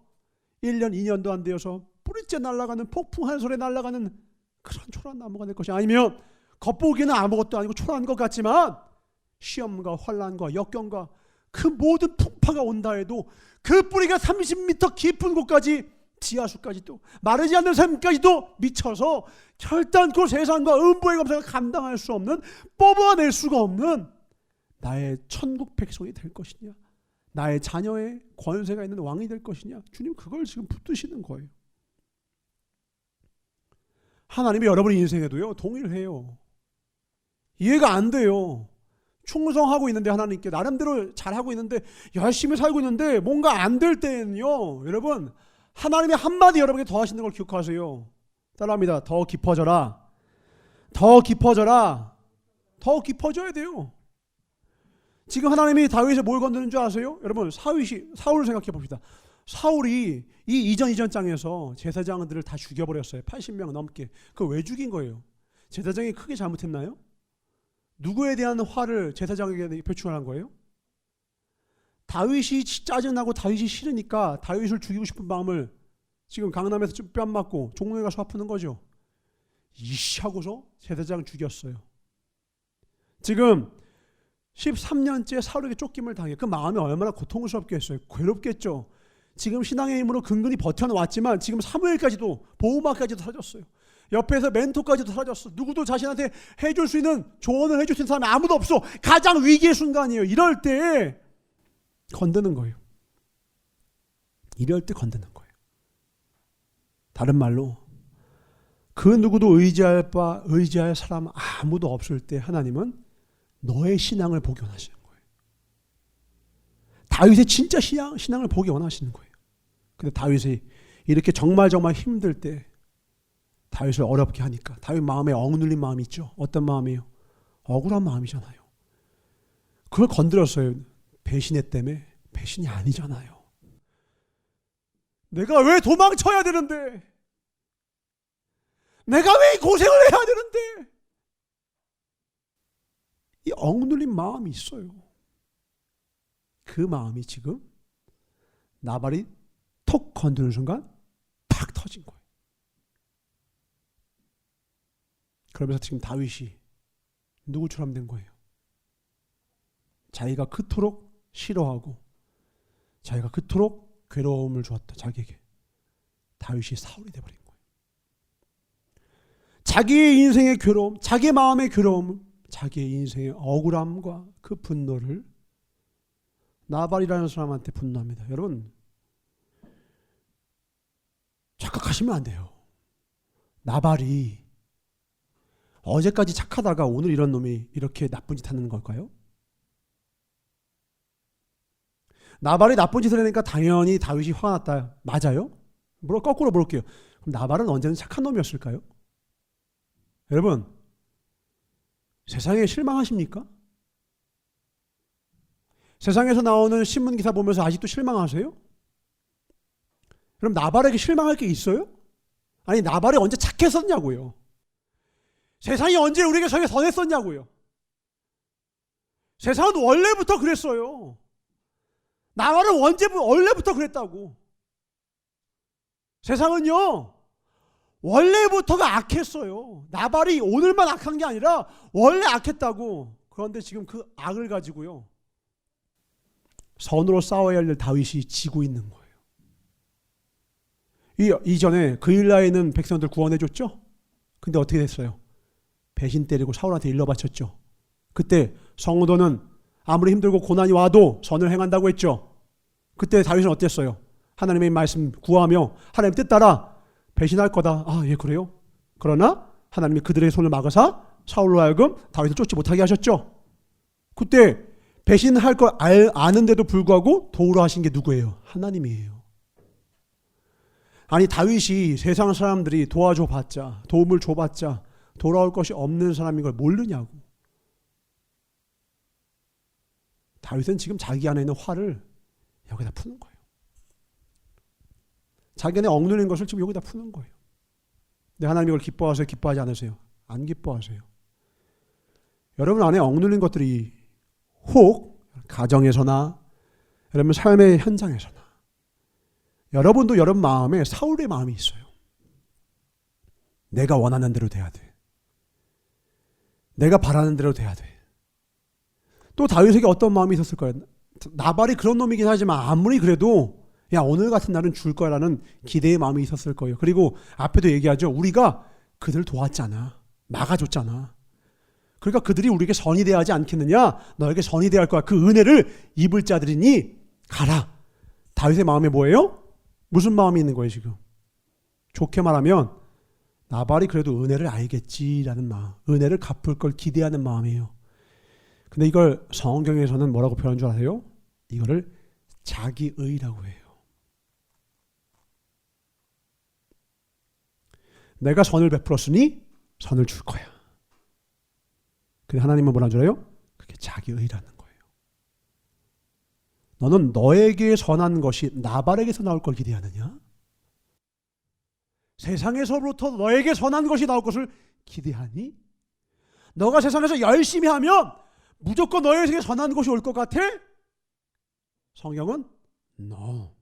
A: 1년 2년도 안 되어서 뿌리째 날아가는 폭풍 한 솔에 날아가는 그런 초라한 나무가 될 것이 아니면 겉보기에는 아무것도 아니고 초라한 것 같지만 시험과 환난과 역경과 그 모든 풍파가 온다 해도 그 뿌리가 30m 깊은 곳까지 지하수까지도 마르지 않는 샘까지도 미쳐서 결단코 세상과 음부의 검사가 감당할 수 없는 뽑아낼 수가 없는 나의 천국 백성이 될 것이냐, 나의 자녀의 권세가 있는 왕이 될 것이냐. 주님 그걸 지금 붙드시는 거예요. 하나님이 여러분의 인생에도요 동일해요. 이해가 안 돼요. 충성하고 있는데 하나님께 나름대로 잘하고 있는데 열심히 살고 있는데 뭔가 안 될 때는요 여러분 하나님의 한마디 여러분에게 더 하시는 걸 기억하세요. 따라합니다. 더 깊어져라. 더 깊어져라. 더 깊어져야 돼요. 지금 하나님이 다윗에 뭘 건드는 줄 아세요? 여러분 사울을 생각해 봅시다. 사울이 이 이전 장에서 제사장들을 다 죽여버렸어요. 80명 넘게. 그거 왜 죽인 거예요? 제사장이 크게 잘못했나요? 누구에 대한 화를 제사장에게 표출한 거예요? 다윗이 짜증나고 다윗이 싫으니까 다윗을 죽이고 싶은 마음을 지금 강남에서 뺨 맞고 종로에 가서 아프는 거죠. 이씨 하고서 제사장 죽였어요. 지금 13년째 사울에게 쫓김을 당해. 그 마음이 얼마나 고통스럽겠어요. 괴롭겠죠. 지금 신앙의 힘으로 근근히 버텨왔지만 지금 사무엘까지도 보호막까지도 사라졌어요. 옆에서 멘토까지도 사라졌어. 누구도 자신한테 해줄 수 있는 조언을 해줄 수 있는 사람이 아무도 없어. 가장 위기의 순간이에요. 이럴 때 건드는 거예요. 이럴 때 건드는 거예요. 다른 말로 그 누구도 의지할 사람 아무도 없을 때 하나님은 너의 신앙을 보기 원하시는 거예요. 다윗의 진짜 신앙을 보기 원하시는 거예요. 근데 다윗이 이렇게 정말 힘들 때 다윗을 어렵게 하니까 다윗 마음에 억눌린 마음이 있죠. 어떤 마음이에요? 억울한 마음이잖아요. 그걸 건드렸어요. 배신했다며? 배신이 아니잖아요. 내가 왜 도망쳐야 되는데? 내가 왜 고생을 해야 되는데? 이 억눌린 마음이 있어요. 그 마음이 지금 나발이 톡 건드는 순간 팍 터진 거예요. 그러면서 지금 다윗이 누구처럼 된 거예요? 자기가 그토록 싫어하고 자기가 그토록 괴로움을 주었다 자기에게 다윗이 사울이 되어버린 거예요. 자기의 인생의 괴로움, 자기의 마음의 괴로움, 자기의 인생의 억울함과 그 분노를 나발이라는 사람한테 분노합니다. 여러분 착각하시면 안 돼요. 나발이 어제까지 착하다가 오늘 이런 놈이 이렇게 나쁜 짓 하는 걸까요? 나발이 나쁜 짓을 하니까 당연히 다윗이 화가 났다. 맞아요? 거꾸로 물을게요. 그럼 나발은 언제는 착한 놈이었을까요? 여러분 세상에 실망하십니까? 세상에서 나오는 신문기사 보면서 아직도 실망하세요? 그럼 나발에게 실망할 게 있어요? 아니, 나발이 언제 착했었냐고요. 세상이 언제 우리에게 저게 선했었냐고요. 세상은 원래부터 그랬어요. 나발은 원래부터 그랬다고. 세상은요, 원래부터가 악했어요. 나발이 오늘만 악한 게 아니라 원래 악했다고. 그런데 지금 그 악을 가지고요, 선으로 싸워야 할 다윗이 지고 있는 거예요. 이전에 그일라에 있는 백성들 구원해 줬죠? 근데 어떻게 됐어요? 배신 때리고 사울한테 일러 바쳤죠. 그때 성도는 아무리 힘들고 고난이 와도 선을 행한다고 했죠. 그때 다윗은 어땠어요? 하나님의 말씀 구하며 하나님 뜻 따라 배신할 거다. 아, 예, 그래요? 그러나 하나님이 그들의 손을 막으사 사울로 하여금 다윗을 쫓지 못하게 하셨죠. 그때 배신할 걸 아는데도 불구하고 도우러 하신 게 누구예요? 하나님이에요. 아니, 다윗이 세상 사람들이 도와줘 봤자, 도움을 줘봤자 돌아올 것이 없는 사람인 걸 모르냐고. 다윗은 지금 자기 안에 있는 화를 여기다 푸는 거예요. 자기 안에 억누르는 것을 지금 여기다 푸는 거예요. 근데 하나님이 이걸 기뻐하세요? 기뻐하지 않으세요? 안 기뻐하세요. 여러분 안에 억누르는 것들이 혹 가정에서나 여러분 삶의 현장에서나 여러분도 여러분 마음에 사울의 마음이 있어요. 내가 원하는 대로 돼야 돼. 내가 바라는 대로 돼야 돼. 또 다윗에게 어떤 마음이 있었을 거예요? 나발이 그런 놈이긴 하지만 아무리 그래도 야, 오늘 같은 날은 줄 거라는 기대의 마음이 있었을 거예요. 그리고 앞에도 얘기하죠. 우리가 그들 도왔잖아. 막아줬잖아. 그러니까 그들이 우리에게 선이 돼야 하지 않겠느냐? 너에게 선이 돼야 할 거야. 그 은혜를 입을 자들이니 가라. 다윗의 마음에 뭐예요? 무슨 마음이 있는 거예요 지금? 좋게 말하면 나발이 그래도 은혜를 알겠지라는 마음, 은혜를 갚을 걸 기대하는 마음이에요. 근데 이걸 성경에서는 뭐라고 표현한 줄 아세요? 이거를 자기의라고 해요. 내가 선을 베풀었으니 선을 줄 거야. 근데 하나님은 뭐라는 줄 알아요? 그게 자기의라는 거예요. 너는 너에게 선한 것이 나발에게서 나올 걸 기대하느냐? 세상에서부터 너에게 선한 것이 나올 것을 기대하니? 너가 세상에서 열심히 하면 무조건 너에게 선한 것이 올 것 같아? 성경은 No.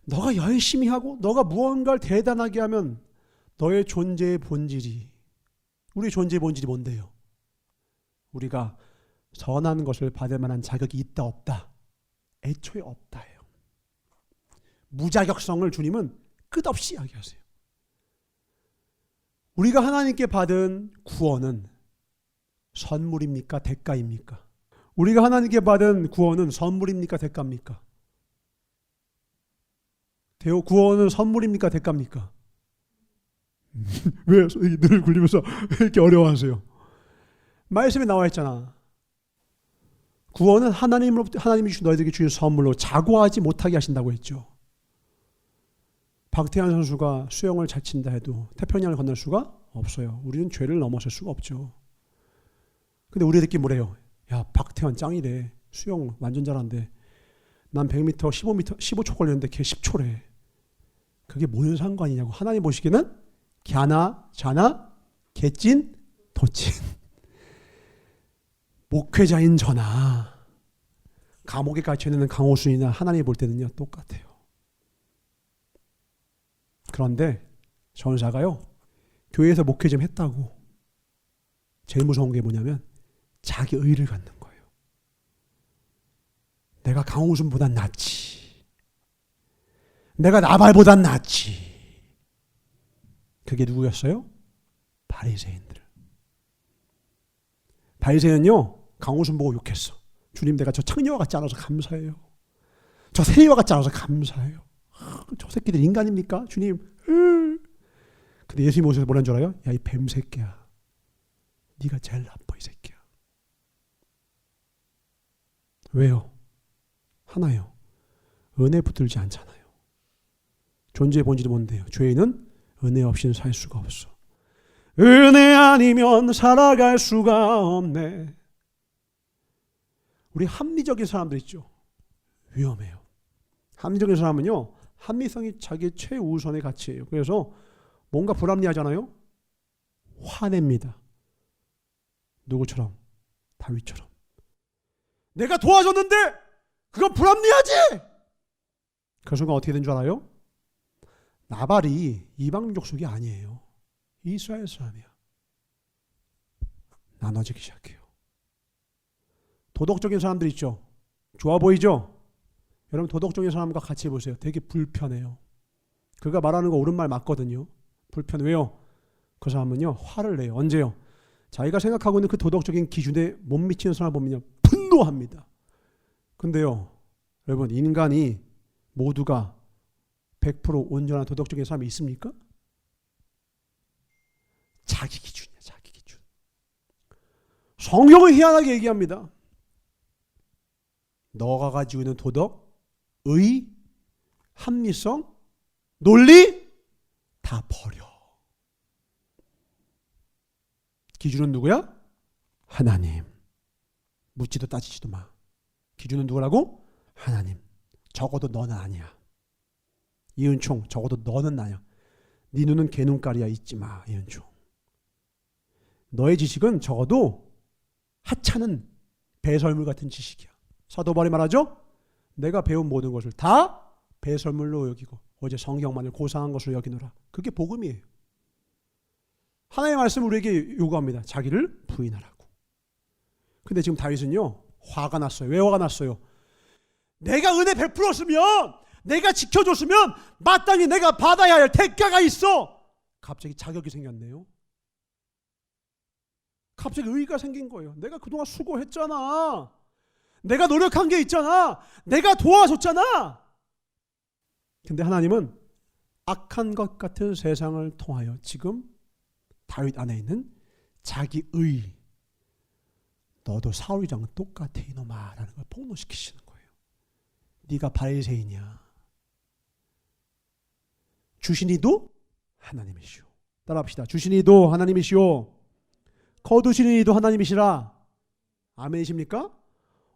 A: 너가 열심히 하고 너가 무언가를 대단하게 하면 너의 존재의 본질이, 우리의 존재의 본질이 뭔데요? 우리가 선한 것을 받을 만한 자격이 있다 없다? 애초에 없다예요. 무자격성을 주님은 끝없이 이야기하세요. 우리가 하나님께 받은 구원은 선물입니까? 대가입니까? 우리가 하나님께 받은 구원은 선물입니까? 대가입니까? 구원은 선물입니까? 대가입니까? 왜 늘 굴리면서 왜 이렇게 어려워하세요? 말씀에 나와 있잖아. 구원은 하나님이 너희들에게 주신 선물로 자고하지 못하게 하신다고 했죠. 박태환 선수가 수영을 잘 친다 해도 태평양을 건널 수가 없어요. 우리는 죄를 넘어설 수가 없죠. 근데 우리들끼리 뭐래요? 야, 박태환 짱이래. 수영 완전 잘한대. 난 100m, 15m, 15초 걸렸는데 걔 10초래. 그게 뭔 상관이냐고. 하나님 보시기에는 갸나, 자나, 개찐, 도찐. 목회자인 저나 감옥에 갇혀있는 강호순이나 하나님 볼 때는요 똑같아요. 그런데 전사가요 교회에서 목회 좀 했다고 제일 무서운 게 뭐냐면 자기 의를 갖는 거예요. 내가 강호순보단 낫지. 내가 나발보단 낫지. 그게 누구였어요? 바리새인들. 바리새인은요 강호순 보고 욕했어. 주님, 내가 저 창녀와 같지 않아서 감사해요. 저 세리와 같지 않아서 감사해요. 저 새끼들 인간입니까? 주님. 근데 예수님 오셔서 뭐라는 줄 알아요? 야, 이 뱀 새끼야. 네가 제일 나빠, 이 새끼야. 왜요? 하나요. 은혜 붙들지 않잖아요. 존재의 본질이 뭔데요? 죄인은 은혜 없이는 살 수가 없어. 은혜 아니면 살아갈 수가 없네. 우리 합리적인 사람들 있죠. 위험해요. 합리적인 사람은요, 합리성이 자기의 최우선의 가치예요. 그래서 뭔가 불합리하잖아요? 화냅니다. 누구처럼? 다윗처럼. 내가 도와줬는데 그건 불합리하지! 그 순간 어떻게 된 줄 알아요? 나발이 이방 족속이 아니에요. 이스라엘 사람이야. 나눠지기 시작해요. 도덕적인 사람들 있죠? 좋아 보이죠? 여러분 도덕적인 사람과 같이 해보세요. 되게 불편해요. 그가 말하는 거 옳은 말 맞거든요. 불편해. 왜요? 그 사람은요 화를 내요. 언제요? 자기가 생각하고 있는 그 도덕적인 기준에 못 미치는 사람을 보면요 분노합니다. 근데요 여러분 인간이 모두가 100% 온전한 도덕적인 사람이 있습니까? 자기 기준이야. 자기 기준. 성경은 희한하게 얘기합니다. 너가 가지고 있는 도덕, 의, 합리성, 논리 다 버려. 기준은 누구야? 하나님. 묻지도 따지지도 마. 기준은 누구라고? 하나님. 적어도 너는 아니야. 이은총 적어도 너는 나야. 네 눈은 개눈깔이야. 잊지 마. 이은총. 너의 지식은 적어도 하찮은 배설물 같은 지식이야. 사도 바울이 말하죠. 내가 배운 모든 것을 다 배설물로 여기고 어제 성경만을 고상한 것으로 여기노라. 그게 복음이에요. 하나님의 말씀을 우리에게 요구합니다. 자기를 부인하라고. 근데 지금 다윗은요 화가 났어요. 왜 화가 났어요? 내가 은혜 베풀었으면, 내가 지켜줬으면 마땅히 내가 받아야 할 대가가 있어. 갑자기 자격이 생겼네요. 갑자기 의의가 생긴 거예요. 내가 그동안 수고했잖아. 내가 노력한 게 있잖아. 내가 도와줬잖아. 근데 하나님은 악한 것 같은 세상을 통하여 지금 다윗 안에 있는 자기 의, 너도 사울이랑 똑같아 이놈아 라는 걸 폭로시키시는 거예요. 네가 바리새인이야. 주신이도 하나님이시오. 따라합시다. 주신이도 하나님이시오. 거두시는 이도 하나님이시라. 아멘이십니까?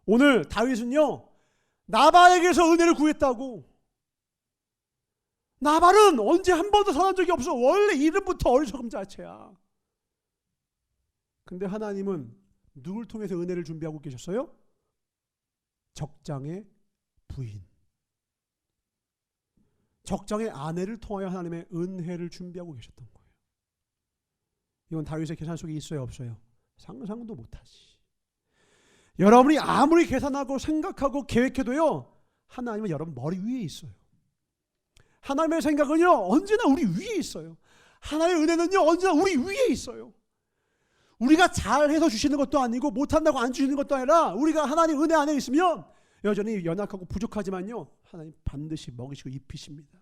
A: 오늘 다윗은요 나발에게서 은혜를 구했다고. 나발은 언제 한 번도 선한 적이 없어. 원래 이름부터 어리석음 자체야. 근데 하나님은 누굴 통해서 은혜를 준비하고 계셨어요? 적장의 부인, 적장의 아내를 통하여 하나님의 은혜를 준비하고 계셨던 거예요. 이건 다윗의 계산 속에 있어요, 없어요? 상상도 못하지. 여러분이 아무리 계산하고 생각하고 계획해도요 하나님은 여러분 머리 위에 있어요. 하나님의 생각은요 언제나 우리 위에 있어요. 하나님의 은혜는요 언제나 우리 위에 있어요. 우리가 잘해서 주시는 것도 아니고 못한다고 안 주시는 것도 아니라 우리가 하나님 은혜 안에 있으면 여전히 연약하고 부족하지만요 하나님 반드시 먹이시고 입히십니다.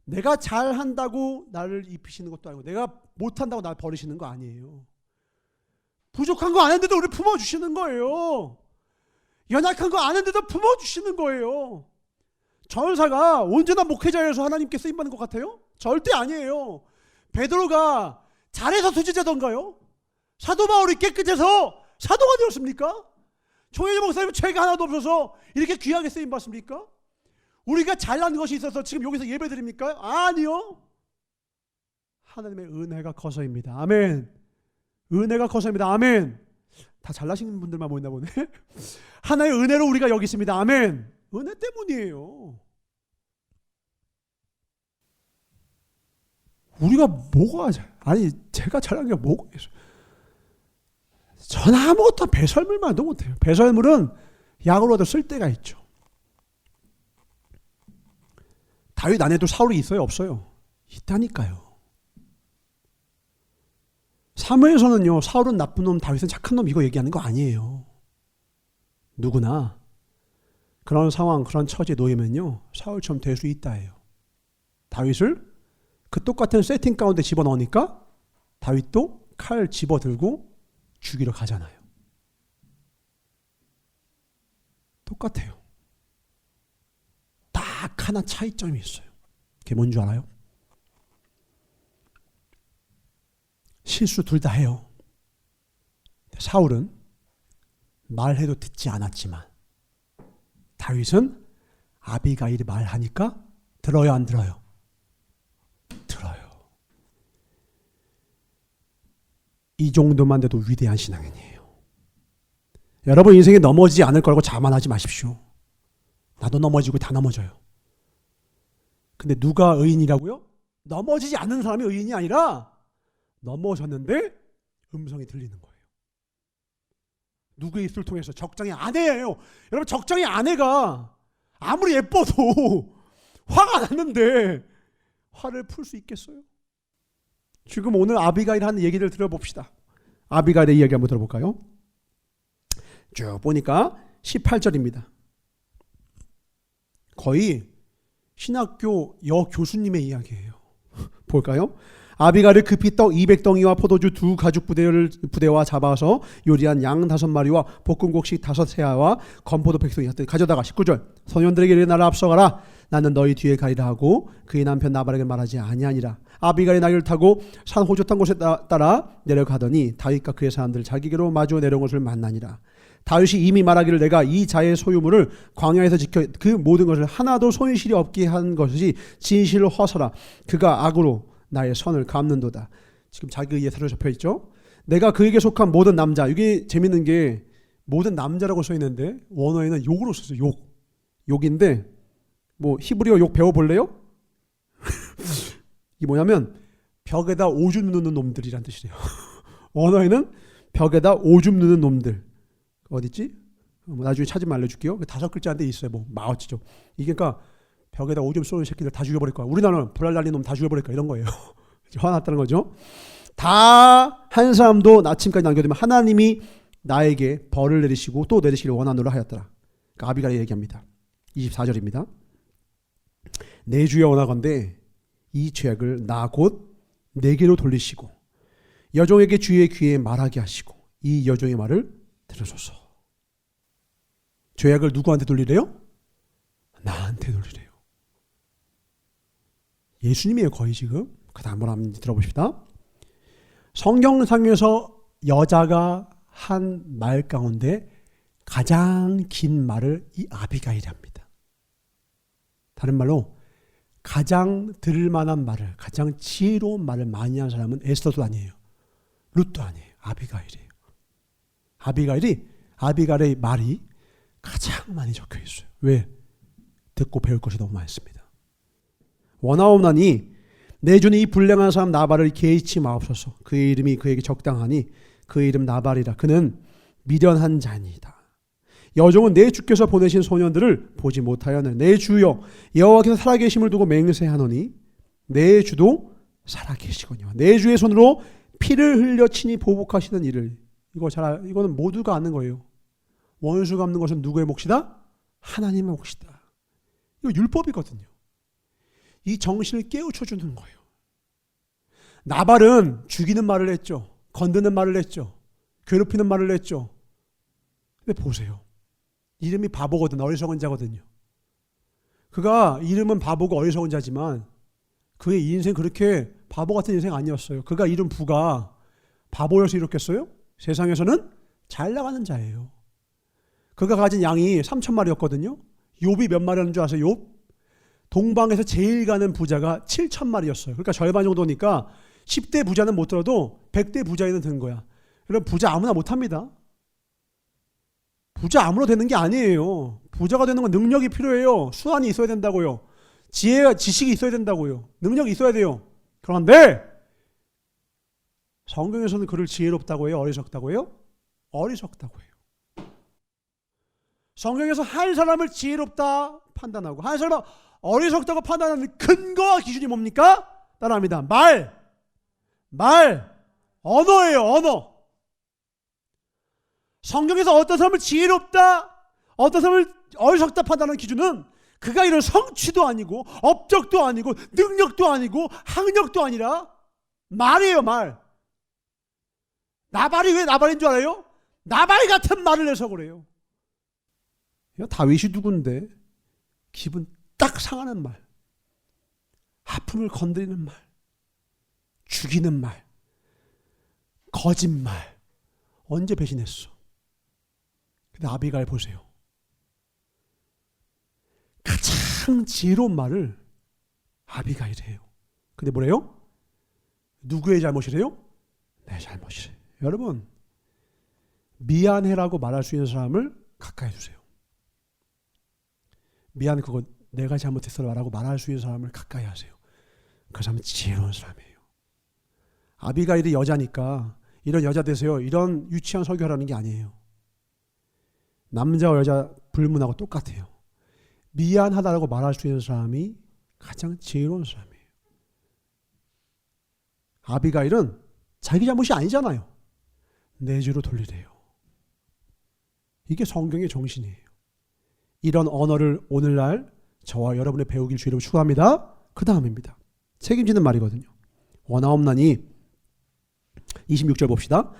A: 내가 잘한다고 나를 입히시는 것도 아니고 내가 못한다고 나를 버리시는 거 아니에요. 부족한 거 아는데도 우리 품어주시는 거예요. 연약한 거 아는데도 품어주시는 거예요. 전사가 언제나 목회자여서 하나님께 쓰임받는 것 같아요? 절대 아니에요. 베드로가 잘해서 투지자던가요? 사도 바울이 깨끗해서 사도가 되었습니까? 조혜주 목사님은 죄가 하나도 없어서 이렇게 귀하게 쓰임받습니까? 우리가 잘난 것이 있어서 지금 여기서 예배 드립니까? 아니요. 하나님의 은혜가 커서입니다. 아멘. 은혜가 커서입니다. 아멘. 다 잘나신 분들만 모였나 보네. 하나의 은혜로 우리가 여기 있습니다. 아멘. 은혜 때문이에요. 우리가 뭐가 아니 제가 잘한 게 뭐가 있어요? 전 아무것도 배설물만도 못해요. 배설물은 약으로도 쓸 때가 있죠. 다윗 안에도 사울이 있어요? 없어요? 있다니까요. 사무엘서는요 사울은 나쁜 놈, 다윗은 착한 놈 이거 얘기하는 거 아니에요. 누구나 그런 상황, 그런 처지에 놓이면요 사울처럼 될 수 있다예요. 다윗을 그 똑같은 세팅 가운데 집어넣으니까 다윗도 칼 집어들고 죽이러 가잖아요. 똑같아요. 딱 하나 차이점이 있어요. 그게 뭔 줄 알아요? 실수 둘 다 해요. 사울은 말해도 듣지 않았지만 다윗은 아비가일이 말하니까 들어요, 안 들어요? 들어요. 이 정도만 돼도 위대한 신앙인이에요. 여러분 인생에 넘어지지 않을 거라고 자만하지 마십시오. 나도 넘어지고 다 넘어져요. 근데 누가 의인이라고요? 넘어지지 않는 사람이 의인이 아니라 넘어졌는데 음성이 들리는 거예요. 누구의 입술을 통해서? 적장의 아내예요. 여러분 적장의 아내가 아무리 예뻐도 화가 났는데 화를 풀 수 있겠어요? 지금 오늘 아비가일 하는 얘기를 들어봅시다. 아비가일의 이야기 한번 들어볼까요? 쭉 보니까 18절입니다. 거의 신학교 여교수님의 이야기예요. 볼까요? 아비가일이 급히 떡 200덩이와 포도주 2 가죽 부대와 잡아서 요리한 양 5마리와 볶음곡식 5세아와 건포도 100송이 가져다가 19절 소년들에게 일어나라 앞서가라 나는 너희 뒤에 가리라 하고 그의 남편 나발에게 말하지 아니하니라. 아비가일이 나귀를 타고 산 호젓한 곳에 따라 내려가더니 다윗과 그의 사람들 자기에게로 마주 내려온 것을 만나니라. 다윗이 이미 말하기를 내가 이 자의 소유물을 광야에서 지켜 그 모든 것을 하나도 손실이 없게 한 것이 진실로 허서라. 그가 악으로 나의 선을 갚는도다. 지금 자기 의에 사로 접혀 있죠. 내가 그에게 속한 모든 남자. 이게 재밌는 게 모든 남자라고 써 있는데 원어에는 욕으로 썼어요. 욕인데 뭐 히브리어 욕 배워볼래요? 이게 뭐냐면 벽에다 오줌 누는 놈들이란 뜻이래요. 원어에는 벽에다 오줌 누는 놈들. 어딨지? 나중에 찾으면 알려줄게요. 5글자인데 있어요. 뭐 마어치죠. 이게 그러니까 벽에다 오줌 쏘는 새끼들 다 죽여버릴 거야. 우리나라는 불알 날린 놈 다 죽여버릴 거야. 이런 거예요. 화났다는 거죠. 다 한 사람도 나침까지 남겨두면 하나님이 나에게 벌을 내리시고 또 내리시기를 원하노라 하였더라. 그러니까 아비가일이 얘기합니다. 24절입니다. 내 주여 원하건대 이 죄악을 나 곧 내게로 돌리시고 여종에게 주의 귀에 말하게 하시고 이 여종의 말을 들으소서. 죄악을 누구한테 돌리래요? 나한테 돌리래요. 예수님이에요 거의 지금. 그 다음 뭐라 하는지 들어보십시다. 성경상에서 여자가 한 말 가운데 가장 긴 말을 이 아비가일이 합니다. 다른 말로 가장 들을 만한 말을, 가장 지혜로운 말을 많이 한 사람은 에스더도 아니에요. 룻도 아니에요. 아비가일이에요. 아비가일의 말이 가장 많이 적혀 있어요. 왜? 듣고 배울 것이 너무 많습니다. 원하옵나니 내 주는 이 불량한 사람 나발을 개의치 마옵소서. 그의 이름이 그에게 적당하니 그의 이름 나발이라. 그는 미련한 자니이다. 여종은 내 주께서 보내신 소년들을 보지 못하였네. 내 주여 여호와께서 살아계심을 두고 맹세하노니 내 주도 살아계시거니와 내 주의 손으로 피를 흘려 친히 보복하시는 일을. 이거는 모두가 아는 거예요. 원수 갚는 것은 누구의 몫이다? 하나님의 몫이다. 이거 율법이거든요. 이 정신을 깨우쳐주는 거예요. 나발은 죽이는 말을 했죠. 건드는 말을 했죠. 괴롭히는 말을 했죠. 근데 보세요. 이름이 바보거든. 어리석은 자거든요. 그가 이름은 바보고 어리석은 자지만 그의 인생 그렇게 바보 같은 인생 아니었어요. 그가 이룬 부가 바보여서 이렇겠어요? 세상에서는 잘 나가는 자예요. 그가 가진 양이 3,000마리였거든요. 욥이 몇 마리였는 줄 아세요? 욥? 동방에서 제일 가는 부자가 7,000마리였어요. 그러니까 절반 정도니까 10대 부자는 못 들어도 100대 부자에는 든 거야. 여러분 부자 아무나 못합니다. 부자 아무나 되는 게 아니에요. 부자가 되는 건 능력이 필요해요. 수완이 있어야 된다고요. 지혜와 지식이 있어야 된다고요. 능력이 있어야 돼요. 그런데 성경에서는 그를 지혜롭다고 해요? 어리석다고 해요? 어리석다고 해요. 성경에서 한 사람을 지혜롭다 판단하고 한 사람을 어리석다고 판단하는 근거와 기준이 뭡니까? 따라합니다. 언어예요. 언어. 성경에서 어떤 사람을 지혜롭다, 어떤 사람을 어리석다 판단하는 기준은 그가 이런 성취도 아니고 업적도 아니고 능력도 아니고 학력도 아니라 말이에요. 말. 나발이 왜 나발인 줄 알아요? 나발 같은 말을 해서 그래요. 다윗이 누군데 기분 딱 상하는 말, 아픔을 건드리는 말, 죽이는 말, 거짓말. 언제 배신했어? 근데 아비가일 보세요. 가장 가장 지혜로운 말을 아비가일이 해요. 근데 뭐래요? 누구의 잘못이래요? 내 잘못이래. 여러분, 미안해라고 말할 수 있는 사람을 가까이 두세요. 미안, 그거 내가 잘못했어라고 말할 수 있는 사람을 가까이 하세요. 그 사람은 지혜로운 사람이에요. 아비가일이 여자니까 이런 여자 되세요. 이런 유치한 설교하라는 게 아니에요. 남자와 여자 불문하고 똑같아요. 미안하다라고 말할 수 있는 사람이 가장 지혜로운 사람이에요. 아비가일은 자기 잘못이 아니잖아요. 내 죄로 돌리래요. 이게 성경의 정신이에요. 이런 언어를 오늘날 저와 여러분의 배우길 주의로 축원합니다. 그 다음입니다. 책임지는 말이거든요. 원하옵나니 26절 봅시다.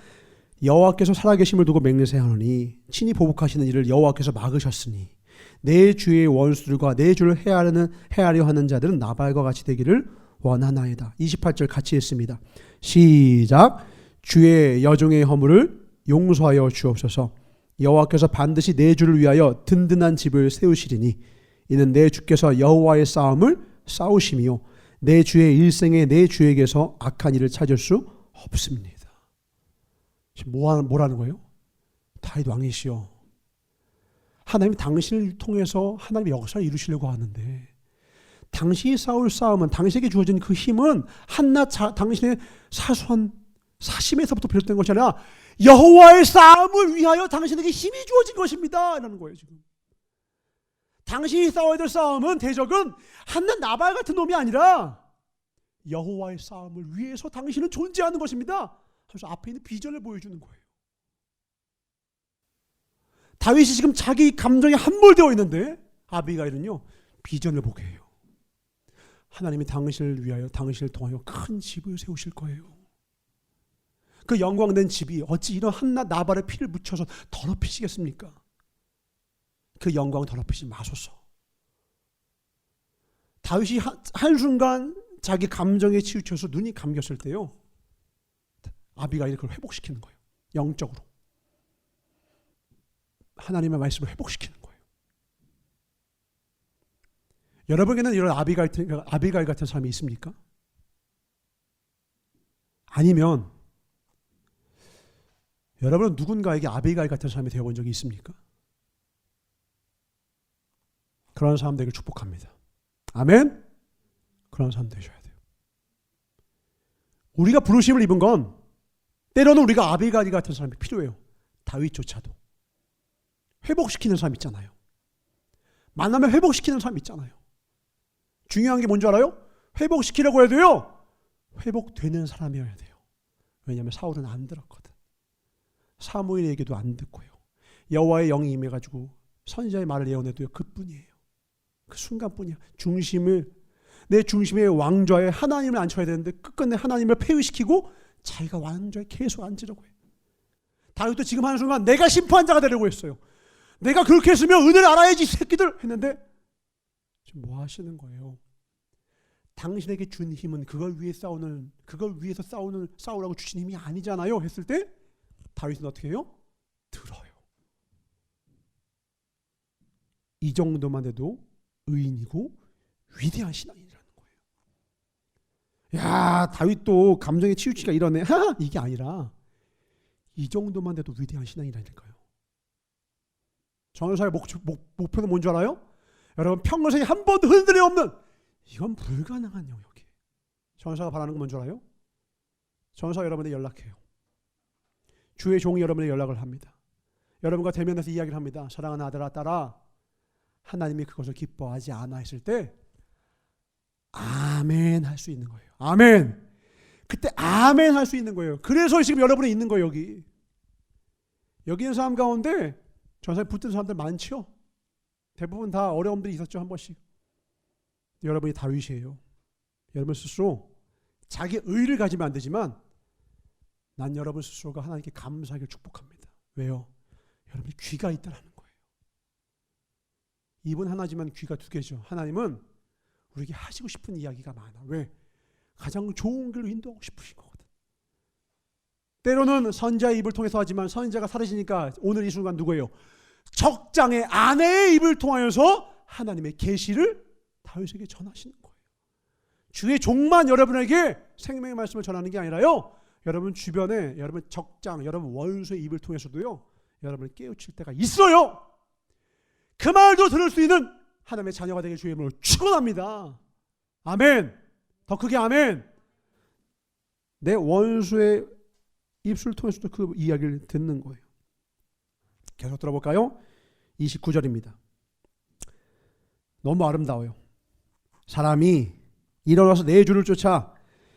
A: 여호와께서 살아계심을 두고 맹세하노니 친히 보복하시는 일을 여호와께서 막으셨으니 내 주의 원수들과 내 주를 해하려 하는 자들은 나발과 같이 되기를 원하나이다. 28절 같이 했습니다. 시작. 주의 여종의 허물을 용서하여 주옵소서. 여호와께서 반드시 내 주를 위하여 든든한 집을 세우시리니 이는 내 주께서 여호와의 싸움을 싸우심이요 내 주의 일생에 내 주에게서 악한 일을 찾을 수 없습니다. 지금 뭐라는 거예요? 다윗 왕이시여, 하나님이 당신을 통해서 하나님의 역사를 이루시려고 하는데 당신이 싸울 싸움은, 당신에게 주어진 그 힘은 한낱 당신의 사소한 사심에서부터 비롯된 것이 아니라 여호와의 싸움을 위하여 당신에게 힘이 주어진 것입니다 라는 거예요. 지금 당신이 싸워야 될 싸움은, 대적은 한낱 나발 같은 놈이 아니라 여호와의 싸움을 위해서 당신은 존재하는 것입니다. 그래서 앞에 있는 비전을 보여주는 거예요. 다윗이 지금 자기 감정에 함몰되어 있는데 아비가일은요 비전을 보게 해요. 하나님이 당신을 위하여, 당신을 통하여 큰 집을 세우실 거예요. 그 영광된 집이 어찌 이런 한낱 나발의 피를 묻혀서 더럽히시겠습니까? 그 영광 더럽히지 마소서. 다윗이 한순간 자기 감정에 치우쳐서 눈이 감겼을 때요, 아비가일이 그걸 회복시키는 거예요. 영적으로 하나님의 말씀을 회복시키는 거예요. 여러분에게는 이런 아비가일 같은 사람이 있습니까? 아니면 여러분은 누군가에게 아비가일 같은 사람이 되어본 적이 있습니까? 그런 사람 되길 축복합니다. 아멘? 그런 사람 되셔야 돼요. 우리가 부르심을 입은 건 때로는 우리가 아비가일 같은 사람이 필요해요. 다윗조차도 회복시키는 사람 있잖아요. 만나면 회복시키는 사람 있잖아요. 중요한 게 뭔지 알아요? 회복시키려고 해도요 회복되는 사람이어야 돼요. 왜냐하면 사울은 안 들었거든. 사무엘 얘기도 안 듣고요. 여호와의 영이 임해가지고 선지자의 말을 예언해도요 그뿐이에요. 그 순간뿐이야. 내 중심의 왕좌에 하나님을 앉혀야 되는데 끝끝내 하나님을 폐위시키고 자기가 왕좌에 계속 앉으려고 해요. 다윗도 지금 하는 순간 내가 심판자가 되려고 했어요. 내가 그렇게 했으면 은혜를 알아야지 이 새끼들 했는데 지금 뭐 하시는 거예요? 당신에게 준 힘은 그걸 위해서 싸우라고 주신 힘이 아니잖아요 했을 때 다윗은 어떻게 해요? 들어요. 이 정도만 해도 의인이고 위대한 신앙이라는 거예요. 야, 다윗도 감정에 치우치가 이러네. 이게 아니라 이 정도만 해도 위대한 신앙이라니까요. 전도사의 목표는 뭔지 알아요? 여러분 평생에 한 번도 흔들림 없는, 이건 불가능한 영역이에요. 전도사가 바라는 건 뭔지 알아요? 전도사 여러분에 연락해요. 주의 종이 여러분에 연락을 합니다. 여러분과 대면해서 이야기를 합니다. 사랑하는 아들아 딸아, 하나님이 그것을 기뻐하지 않아 했을 때 아멘 할 수 있는 거예요. 아멘. 그때 아멘 할 수 있는 거예요. 그래서 지금 여러분이 있는 거예요. 여기 있는 사람 가운데 전사에 붙은 사람들 많죠. 대부분 다 어려움들이 있었죠. 한 번씩. 여러분이 다윗이에요. 여러분 스스로 자기 의를 가지면 안 되지만 난 여러분 스스로가 하나님께 감사하게 축복합니다. 왜요? 여러분이 귀가 있다는 거예요. 입은 하나지만 귀가 두 개죠. 하나님은 우리에게 하시고 싶은 이야기가 많아. 왜? 가장 좋은 길로 인도하고 싶으신 거거든. 때로는 선지자의 입을 통해서 하지만 선지자가 사라지니까 오늘 이 순간 누구예요? 적장의 아내의 입을 통하여서 하나님의 계시를 다윗에게 전하시는 거예요. 주의 종만 여러분에게 생명의 말씀을 전하는 게 아니라요, 여러분 주변에 여러분 적장, 여러분 원수의 입을 통해서도요, 여러분을 깨우칠 때가 있어요. 그 말도 들을 수 있는 하나님의 자녀가 되길 주의 이름으로 축원합니다. 아멘. 더 크게 아멘. 내 원수의 입술을 통해서도 그 이야기를 듣는 거예요. 계속 들어볼까요? 29절입니다. 너무 아름다워요. 사람이 일어나서 내 주를 쫓아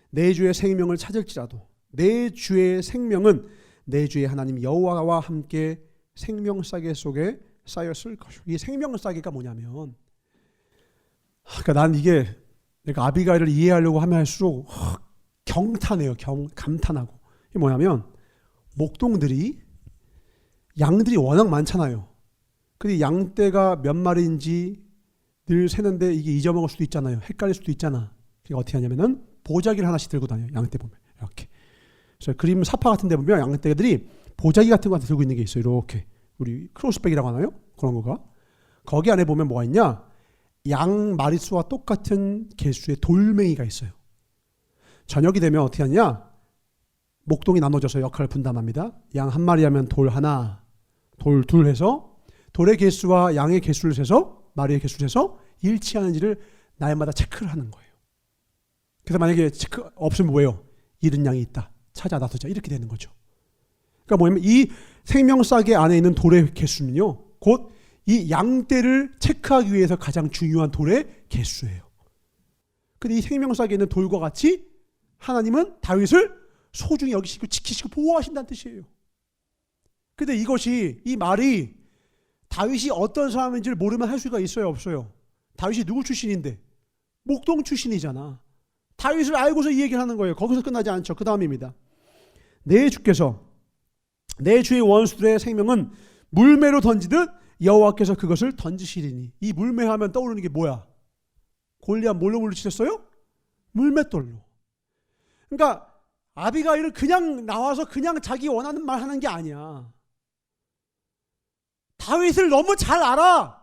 A: 내 주의 생명을 찾을지라도 내 주의 생명은 내 주의 하나님 여호와와 함께 생명싸개 속에 쌓였을 것이고, 이 생명싸개가 뭐냐면, 그러니까 난 이게 내가 아비가일을 이해하려고 하면 할수록 경탄해요. 감탄하고. 이게 뭐냐면, 목동들이 양들이 워낙 많잖아요. 근데 양떼가 몇 마리인지 늘 세는데 이게 잊어먹을 수도 있잖아요. 헷갈릴 수도 있잖아. 그러니까 어떻게 하냐면은 보자기를 하나씩 들고 다녀요. 양떼 보면 이렇게. 그래서 그림 사파 같은 데 보면 양떼들이 보자기 같은 거 들고 있는 게 있어요. 이렇게. 우리 크로스백이라고 하나요? 그런 거가. 거기 안에 보면 뭐가 있냐? 양 마리수와 똑같은 개수의 돌멩이가 있어요. 저녁이 되면 어떻게 하냐? 목동이 나눠져서 역할을 분담합니다. 양 한 마리 하면 돌 하나, 돌 둘 해서 돌의 개수와 양의 개수를 세서, 마리의 개수를 세서 일치하는지를 날마다 체크를 하는 거예요. 그래서 만약에 체크 없으면 뭐예요? 잃은 양이 있다. 찾아 나서자. 이렇게 되는 거죠. 그러니까 뭐냐면 이 생명싸개 안에 있는 돌의 개수는요, 곧 이 양떼를 체크하기 위해서 가장 중요한 돌의 개수예요. 근데 이 생명싸개에 있는 돌과 같이 하나님은 다윗을 소중히 여기시고 지키시고 보호하신다는 뜻이에요. 근데 이것이, 이 말이 다윗이 어떤 사람인지를 모르면 할 수가 있어요, 없어요? 다윗이 누구 출신인데? 목동 출신이잖아. 다윗을 알고서 이 얘기를 하는 거예요. 거기서 끝나지 않죠. 그 다음입니다. 내 주께서 내 주의 원수들의 생명은 물매로 던지듯 여호와께서 그것을 던지시리니. 이 물매하면 떠오르는 게 뭐야? 골리앗 뭘로 물리치셨어요? 물맷돌로. 그러니까 아비가일은 그냥 나와서 그냥 자기 원하는 말 하는 게 아니야. 다윗을 너무 잘 알아.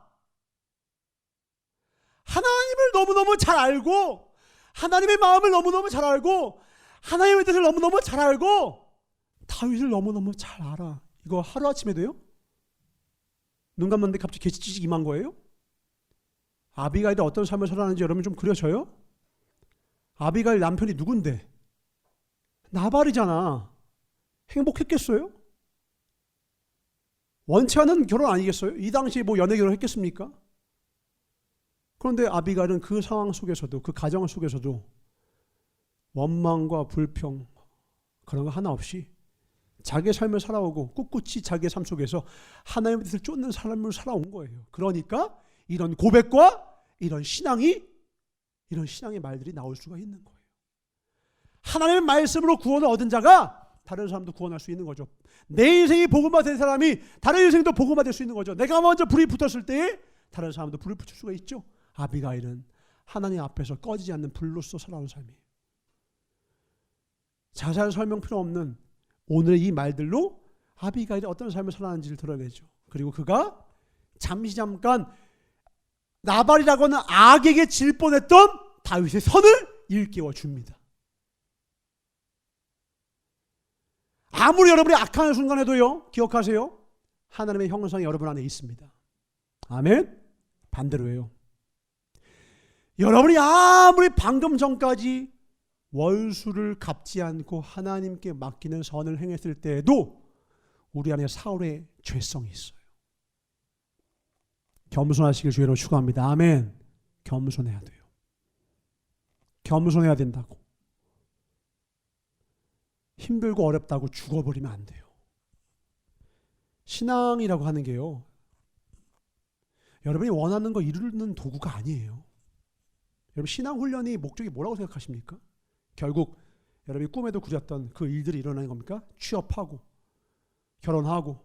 A: 하나님을 너무너무 잘 알고, 하나님의 마음을 너무너무 잘 알고, 하나님의 뜻을 너무너무 잘 알고, 다윗을 너무너무 잘 알아. 이거 하루아침에 돼요? 눈 감았는데 갑자기 개치지직 임한 거예요? 아비가일이 어떤 삶을 살아가는지 여러분 좀 그려져요? 아비가일 남편이 누군데? 나발이잖아. 행복했겠어요? 원치 않은 결혼 아니겠어요? 이 당시에 뭐 연애 결혼 했겠습니까? 그런데 아비가일은 그 상황 속에서도, 그 가정 속에서도 원망과 불평 그런 거 하나 없이 자기의 삶을 살아오고 꿋꿋이 자기의 삶 속에서 하나님의 뜻을 쫓는 삶을 살아온 거예요. 그러니까 이런 고백과 이런 신앙의 말들이 나올 수가 있는 거예요. 하나님의 말씀으로 구원을 얻은 자가 다른 사람도 구원할 수 있는 거죠. 내 인생이 복음화 된 사람이 다른 인생도 복음화 될 수 있는 거죠. 내가 먼저 불이 붙었을 때에 다른 사람도 불을 붙일 수가 있죠. 아비가일은 하나님 앞에서 꺼지지 않는 불로서 살아온 삶이에요. 자세한 설명 필요 없는 오늘의 이 말들로 아비가일이 어떤 삶을 살아가는지를 드러내죠. 그리고 그가 잠깐 나발이라고 하는 악에게 질 뻔했던 다윗의 선을 일깨워 줍니다. 아무리 여러분이 악한 순간에도요, 기억하세요. 하나님의 형상이 여러분 안에 있습니다. 아멘. 반대로예요. 여러분이 아무리 방금 전까지 원수를 갚지 않고 하나님께 맡기는 선을 행했을 때에도 우리 안에 사울의 죄성이 있어요. 겸손하시길 주의로 축원합니다. 아멘. 겸손해야 돼요. 겸손해야 된다고. 힘들고 어렵다고 죽어버리면 안 돼요. 신앙이라고 하는 게요, 여러분이 원하는 거 이루는 도구가 아니에요. 여러분 신앙 훈련이 목적이 뭐라고 생각하십니까? 결국 여러분이 꿈에도 그렸던 그 일들이 일어나는 겁니까? 취업하고 결혼하고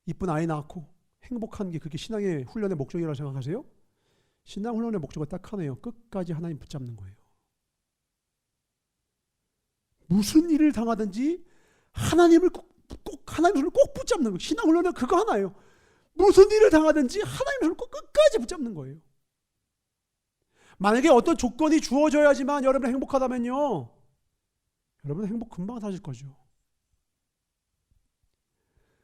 A: 이쁜 아이 낳고 행복한 게 그게 신앙의 훈련의 목적이라고 생각하세요? 신앙 훈련의 목적은 딱 하나예요. 끝까지 하나님 붙잡는 거예요. 무슨 일을 당하든지 하나님을 하나님의 손을 꼭 붙잡는 거예요. 신앙 훈련은 그거 하나예요. 무슨 일을 당하든지 하나님의 손을 꼭 끝까지 붙잡는 거예요. 만약에 어떤 조건이 주어져야지만 여러분이 행복하다면요, 여러분 행복 금방 사실 거죠.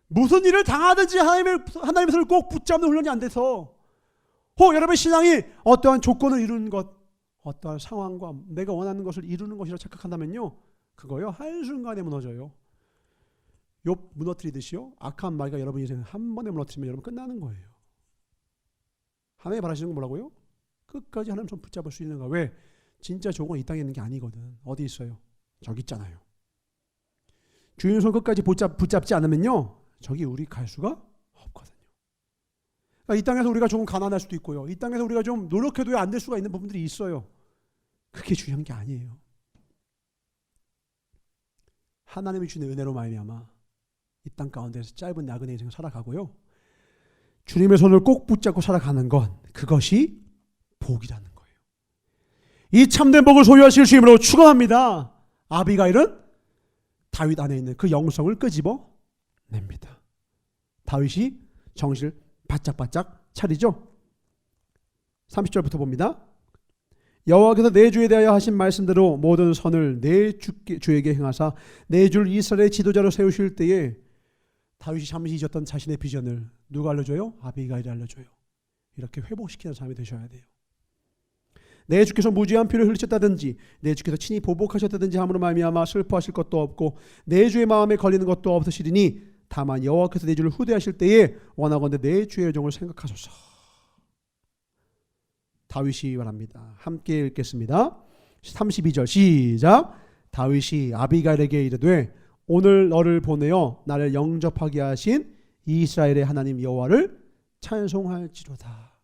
A: 무슨 일을 당하든지 하나님의 손을 꼭 붙잡는 훈련이 안 돼서, 여러분의 신앙이 어떠한 조건을 이루는 것, 어떠한 상황과 내가 원하는 것을 이루는 것이라고 착각한다면요, 그거요 한순간에 무너져요. 욥 무너뜨리듯이요, 악한 마귀가 여러분 인생을 한 번에 무너뜨리면 여러분 끝나는 거예요. 하나님 바라시는 건 뭐라고요? 끝까지 하나님 손 붙잡을 수 있는가. 왜? 진짜 조건은 이 땅에 있는 게 아니거든. 어디 있어요? 저기 있잖아요. 주인 손 끝까지 붙잡지 않으면요, 저기 우리 갈 수가 없거든요. 그러니까 이 땅에서 우리가 조금 가난할 수도 있고요, 이 땅에서 우리가 좀 노력해도 안 될 수가 있는 부분들이 있어요. 그게 중요한 게 아니에요. 하나님이 주는 은혜로 말미암아 이 땅 가운데서 짧은 나그네 인생을 살아가고요, 주님의 손을 꼭 붙잡고 살아가는 건, 그것이 복이라는 거예요. 이 참된 복을 소유하실 주님으로 축원합니다. 아비가일은 다윗 안에 있는 그 영성을 끄집어 냅니다. 다윗이 정신을 바짝바짝 차리죠. 30절부터 봅니다. 여호와께서 내 주에 대하여 하신 말씀대로 모든 선을 내 주에게 행하사 내 줄 이스라엘의 지도자로 세우실 때에, 다윗이 잠시 잊었던 자신의 비전을 누가 알려줘요? 아비가일이 알려줘요. 이렇게 회복시키는 사람이 되셔야 돼요. 내 주께서 무지한 피를 흘리셨다든지 내 주께서 친히 보복하셨다든지 함으로 말미암아 슬퍼하실 것도 없고 내 주의 마음에 걸리는 것도 없으시리니, 다만 여호와께서 내 주를 후대하실 때에 원하건대 내 주의 여종을 생각하소서. 다윗이 말합니다. 함께 읽겠습니다. 32절 시작. 다윗이 아비가일에게 이르되 오늘 너를 보내어 나를 영접하게 하신 이스라엘의 하나님 여호와를 찬송할지로다.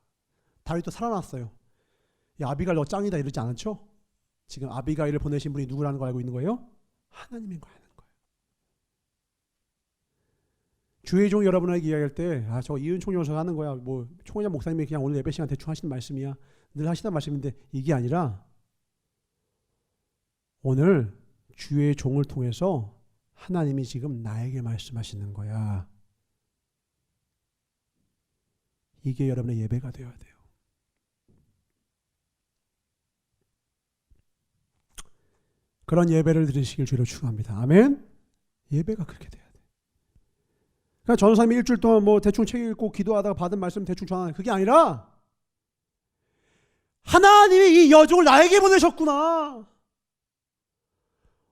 A: 다윗도 살아났어요. 야, 아비가일 너 짱이다 이러지 않았죠? 지금 아비가일을 보내신 분이 누구라는 거 알고 있는 거예요? 하나님인 거 아는 거예요. 주의 종 여러분에게 이야기할 때, 저 이은 총연서 하는 거야, 뭐 총회장 목사님이 그냥 오늘 예배 시간 대충 하시는 말씀이야, 늘 하시는 말씀인데, 이게 아니라 오늘 주의 종을 통해서 하나님이 지금 나에게 말씀하시는 거야. 이게 여러분의 예배가 되어야 돼요. 그런 예배를 드리시길 주로 축원합니다. 아멘. 예배가 그렇게 돼야 돼. 그러니까 전사님이 일주일 동안 뭐 대충 책 읽고 기도하다가 받은 말씀 대충 전하는, 그게 아니라 하나님이 이 여종을 나에게 보내셨구나.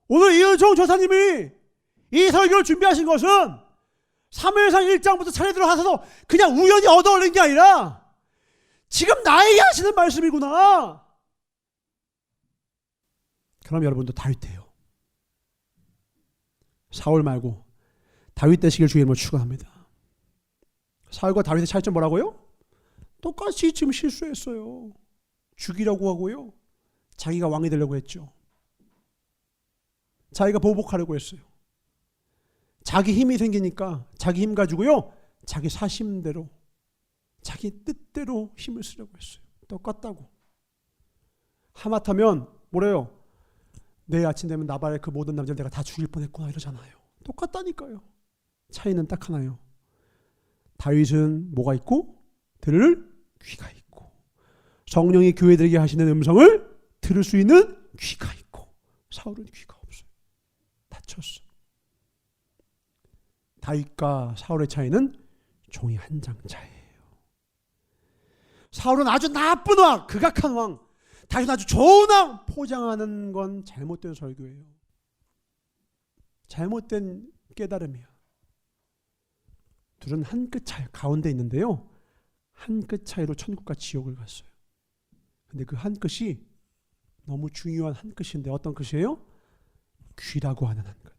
A: 오늘 이은총 조사님이 이 설교를 준비하신 것은 사무엘상 1장부터 차례대로 하셔서 그냥 우연히 얻어 올린 게 아니라 지금 나에게 하시는 말씀이구나. 그럼 여러분도 다윗 돼요. 사울 말고 다윗 되시길 주의 이름으로 축원합니다. 사울과 다윗의 차이점 뭐라고요? 똑같이 지금 실수했어요. 죽이려고 하고요, 자기가 왕이 되려고 했죠. 자기가 보복하려고 했어요. 자기 힘이 생기니까 자기 힘 가지고요, 자기 사심대로 자기 뜻대로 힘을 쓰려고 했어요. 똑같다고. 하마터면 뭐래요? 내일 아침 되면 나발의 그 모든 남자를 내가 다 죽일 뻔했구나 이러잖아요. 똑같다니까요. 차이는 딱 하나요. 다윗은 뭐가 있고? 들을 귀가 있고, 성령이 교회들에게 하시는 음성을 들을 수 있는 귀가 있고, 사울은 귀가 없어요. 다쳤어. 다윗과 사울의 차이는 종이 한 장 차이예요. 사울은 아주 나쁜 왕, 극악한 왕, 다윗은 아주 좋은 왕 포장하는 건 잘못된 설교예요. 잘못된 깨달음이야. 둘은 한 끗 차이 가운데 있는데요, 한 끗 차이로 천국과 지옥을 갔어요. 근데 그 한 끗이 너무 중요한 한 끗인데, 어떤 끗이에요? 귀라고 하는 한 끗.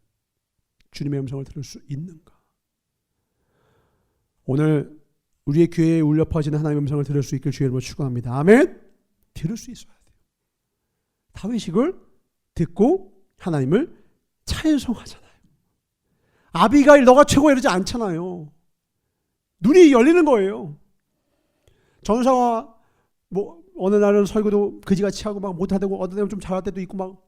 A: 주님의 음성을 들을 수 있는가? 오늘 우리의 귀에 울려 퍼지는 하나님의 음성을 들을 수 있길 주의 이름으로 축원합니다. 아멘. 들을 수 있어야 돼요. 다윗이 그걸 듣고 하나님을 찬송하잖아요. 아비가일 너가 최고야 이러지 않잖아요. 눈이 열리는 거예요. 전사가 뭐 어느 날은 설교도 그지같이 하고 막 못하고, 어떤 날은 좀 잘할 때도 있고, 막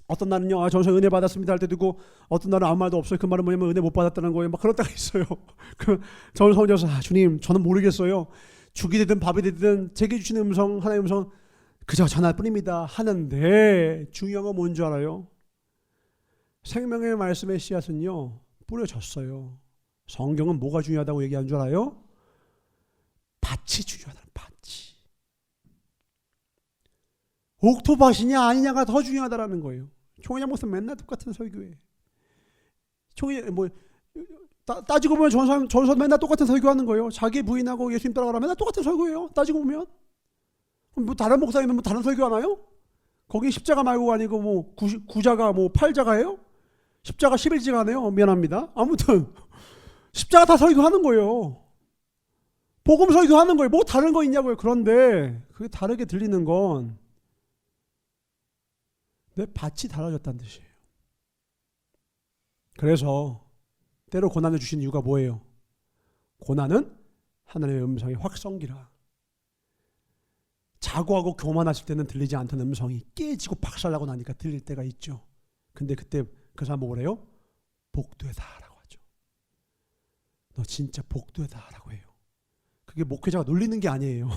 A: 어떤 날은요, 전사 은혜 받았습니다 할 때도 있고, 어떤 날은 아무 말도 없어요. 그 말은 뭐냐면 은혜 못 받았다는 거예요. 막 그럴 때가 있어요. 그 전사 혼자서 주님 저는 모르겠어요. 죽이 되든 밥이 되든 제게 주시는 음성, 하나의 음성 그저 전할 뿐입니다 하는데 중요한 건 뭔지 알아요? 생명의 말씀의 씨앗은요 뿌려졌어요. 성경은 뭐가 중요하다고 얘기하는 줄 알아요? 밭이 중요하다. 밭이. 옥토밭이냐 아니냐가 더 중요하다라는 거예요. 총회장 목사 맨날 똑같은 설교에. 총회장 뭐 따지고 보면 전선 맨날 똑같은 설교하는 거예요. 자기 부인하고 예수님 따라가라 맨날 똑같은 설교예요. 따지고 보면 뭐 다른 목사님은 뭐 다른 설교 하나요? 거기 십자가 말고 아니고 뭐 구자가 뭐 팔자가예요? 십자가 11지가네요. 미안합니다. 아무튼 십자가 다 설교하는 거예요. 복음 설교하는 거예요. 뭐 다른 거 있냐고요. 그런데 그게 다르게 들리는 건 내 밭이 달라졌다는 뜻이에요. 그래서 때로 고난을 주신 이유가 뭐예요? 고난은 하나님의 음성의 확성기라. 자고하고 교만하실 때는 들리지 않던 음성이 깨지고 박살나고 나니까 들릴 때가 있죠. 근데 그때 그 사람 뭐래요? 복되다라고 하죠. 너 진짜 복되다라고 해요. 그게 목회자가 놀리는 게 아니에요.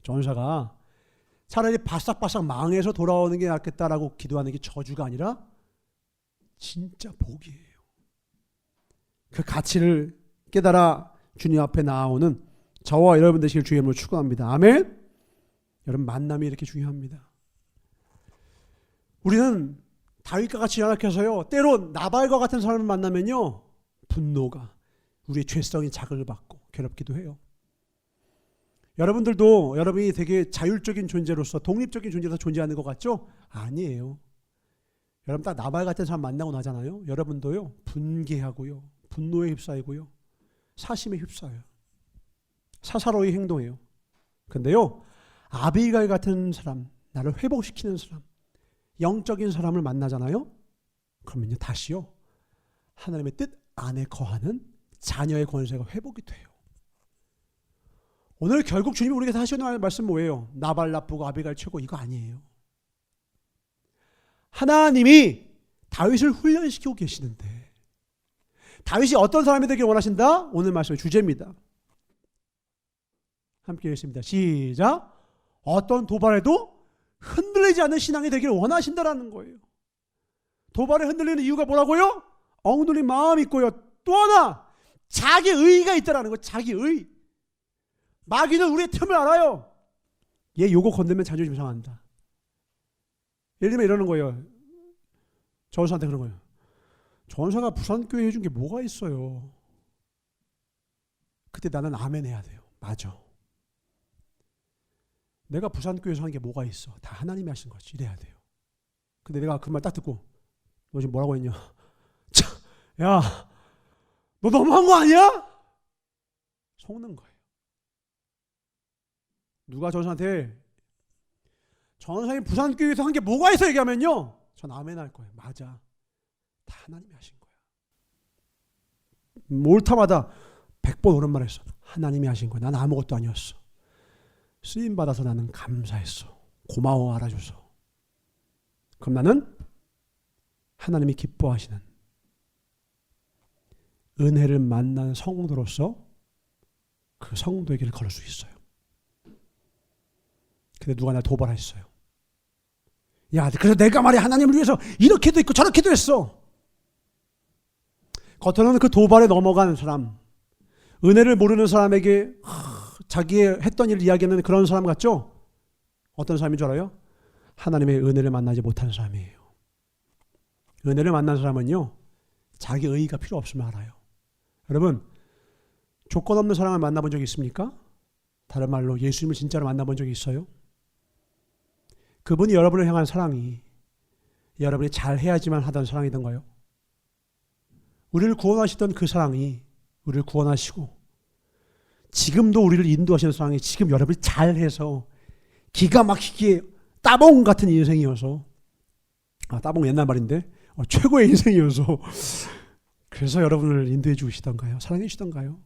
A: 전사가 차라리 바싹바싹 망해서 돌아오는 게 낫겠다라고 기도하는 게 저주가 아니라 진짜 복이에요. 그 가치를 깨달아 주님 앞에 나오는 저와 여러분 되시길 주의 이름으로 축원합니다. 아멘. 여러분 만남이 이렇게 중요합니다. 우리는 다윗과 같이 연약해서요. 때로 나발과 같은 사람을 만나면요. 분노가 우리의 죄성이 자극을 받고 괴롭기도 해요. 여러분들도 여러분이 되게 자율적인 존재로서 독립적인 존재로서 존재하는 것 같죠? 아니에요. 여러분 딱 나발 같은 사람 만나고 나잖아요. 여러분도요. 분개하고요. 분노에 휩싸이고요. 사심에 휩싸여요. 사사로이 행동해요. 근데요. 아비가일 같은 사람, 나를 회복시키는 사람, 영적인 사람을 만나잖아요. 그러면요. 다시요. 하나님의 뜻 안에 거하는 자녀의 권세가 회복이 돼요. 오늘 결국 주님이 우리에게 하시는 말씀 뭐예요? 나발 나쁘고 아비가일 최고 이거 아니에요. 하나님이 다윗을 훈련시키고 계시는데 다윗이 어떤 사람이 되길 원하신다? 오늘 말씀의 주제입니다. 함께 읽습니다. 시작. 어떤 도발에도 흔들리지 않는 신앙이 되기를 원하신다라는 거예요. 도발에 흔들리는 이유가 뭐라고요? 엉뚱한 마음이 있고요. 또 하나 자기 의의가 있다라는 거예요. 자기 의. 마귀는 우리의 틈을 알아요. 얘 요거 건들면 자존심 상한다. 예를 들면 이러는 거예요. 전사한테 그런 거예요. 전사가 부산교회 해준 게 뭐가 있어요. 그때 나는 아멘 해야 돼요. 맞아. 내가 부산교회에서 하는 게 뭐가 있어. 다 하나님이 하신 거지. 이래야 돼요. 근데 내가 그 말 딱 듣고 너 지금 뭐라고 했냐. 야, 너 너무한 거 아니야? 속는 거예요. 누가 전사한테 전사님 부산교회에서 한 게 뭐가 있어 얘기하면요. 전 아멘 할 거예요. 맞아. 다 하나님이 하신 거야. 옳다마다 100번 옳은 말 했어. 하나님이 하신 거야. 난 아무것도 아니었어. 쓰임받아서 나는 감사했어. 고마워 알아줘서. 그럼 나는 하나님이 기뻐하시는 은혜를 만난 성도로서 그 성도의 길을 걸을 수 있어요. 근데 누가 날 도발했어요. 야, 그래서 내가 말이야 하나님을 위해서 이렇게도 있고 저렇게도 했어. 겉으로는 그 도발에 넘어가는 사람, 은혜를 모르는 사람에게 자기의 했던 일을 이야기하는 그런 사람 같죠? 어떤 사람인 줄 알아요? 하나님의 은혜를 만나지 못한 사람이에요. 은혜를 만난 사람은요, 자기 의의가 필요 없음을 알아요. 여러분, 조건 없는 사랑을 만나본 적이 있습니까? 다른 말로 예수님을 진짜로 만나본 적이 있어요? 그분이 여러분을 향한 사랑이 여러분이 잘해야지만 하던 사랑이던가요? 우리를 구원하시던 그 사랑이 우리를 구원하시고 지금도 우리를 인도하시는 사랑이 지금 여러분이 잘해서 기가 막히게 따봉 같은 인생이어서 따봉 옛날 말인데 최고의 인생이어서 그래서 여러분을 인도해 주시던가요? 사랑해 주시던가요?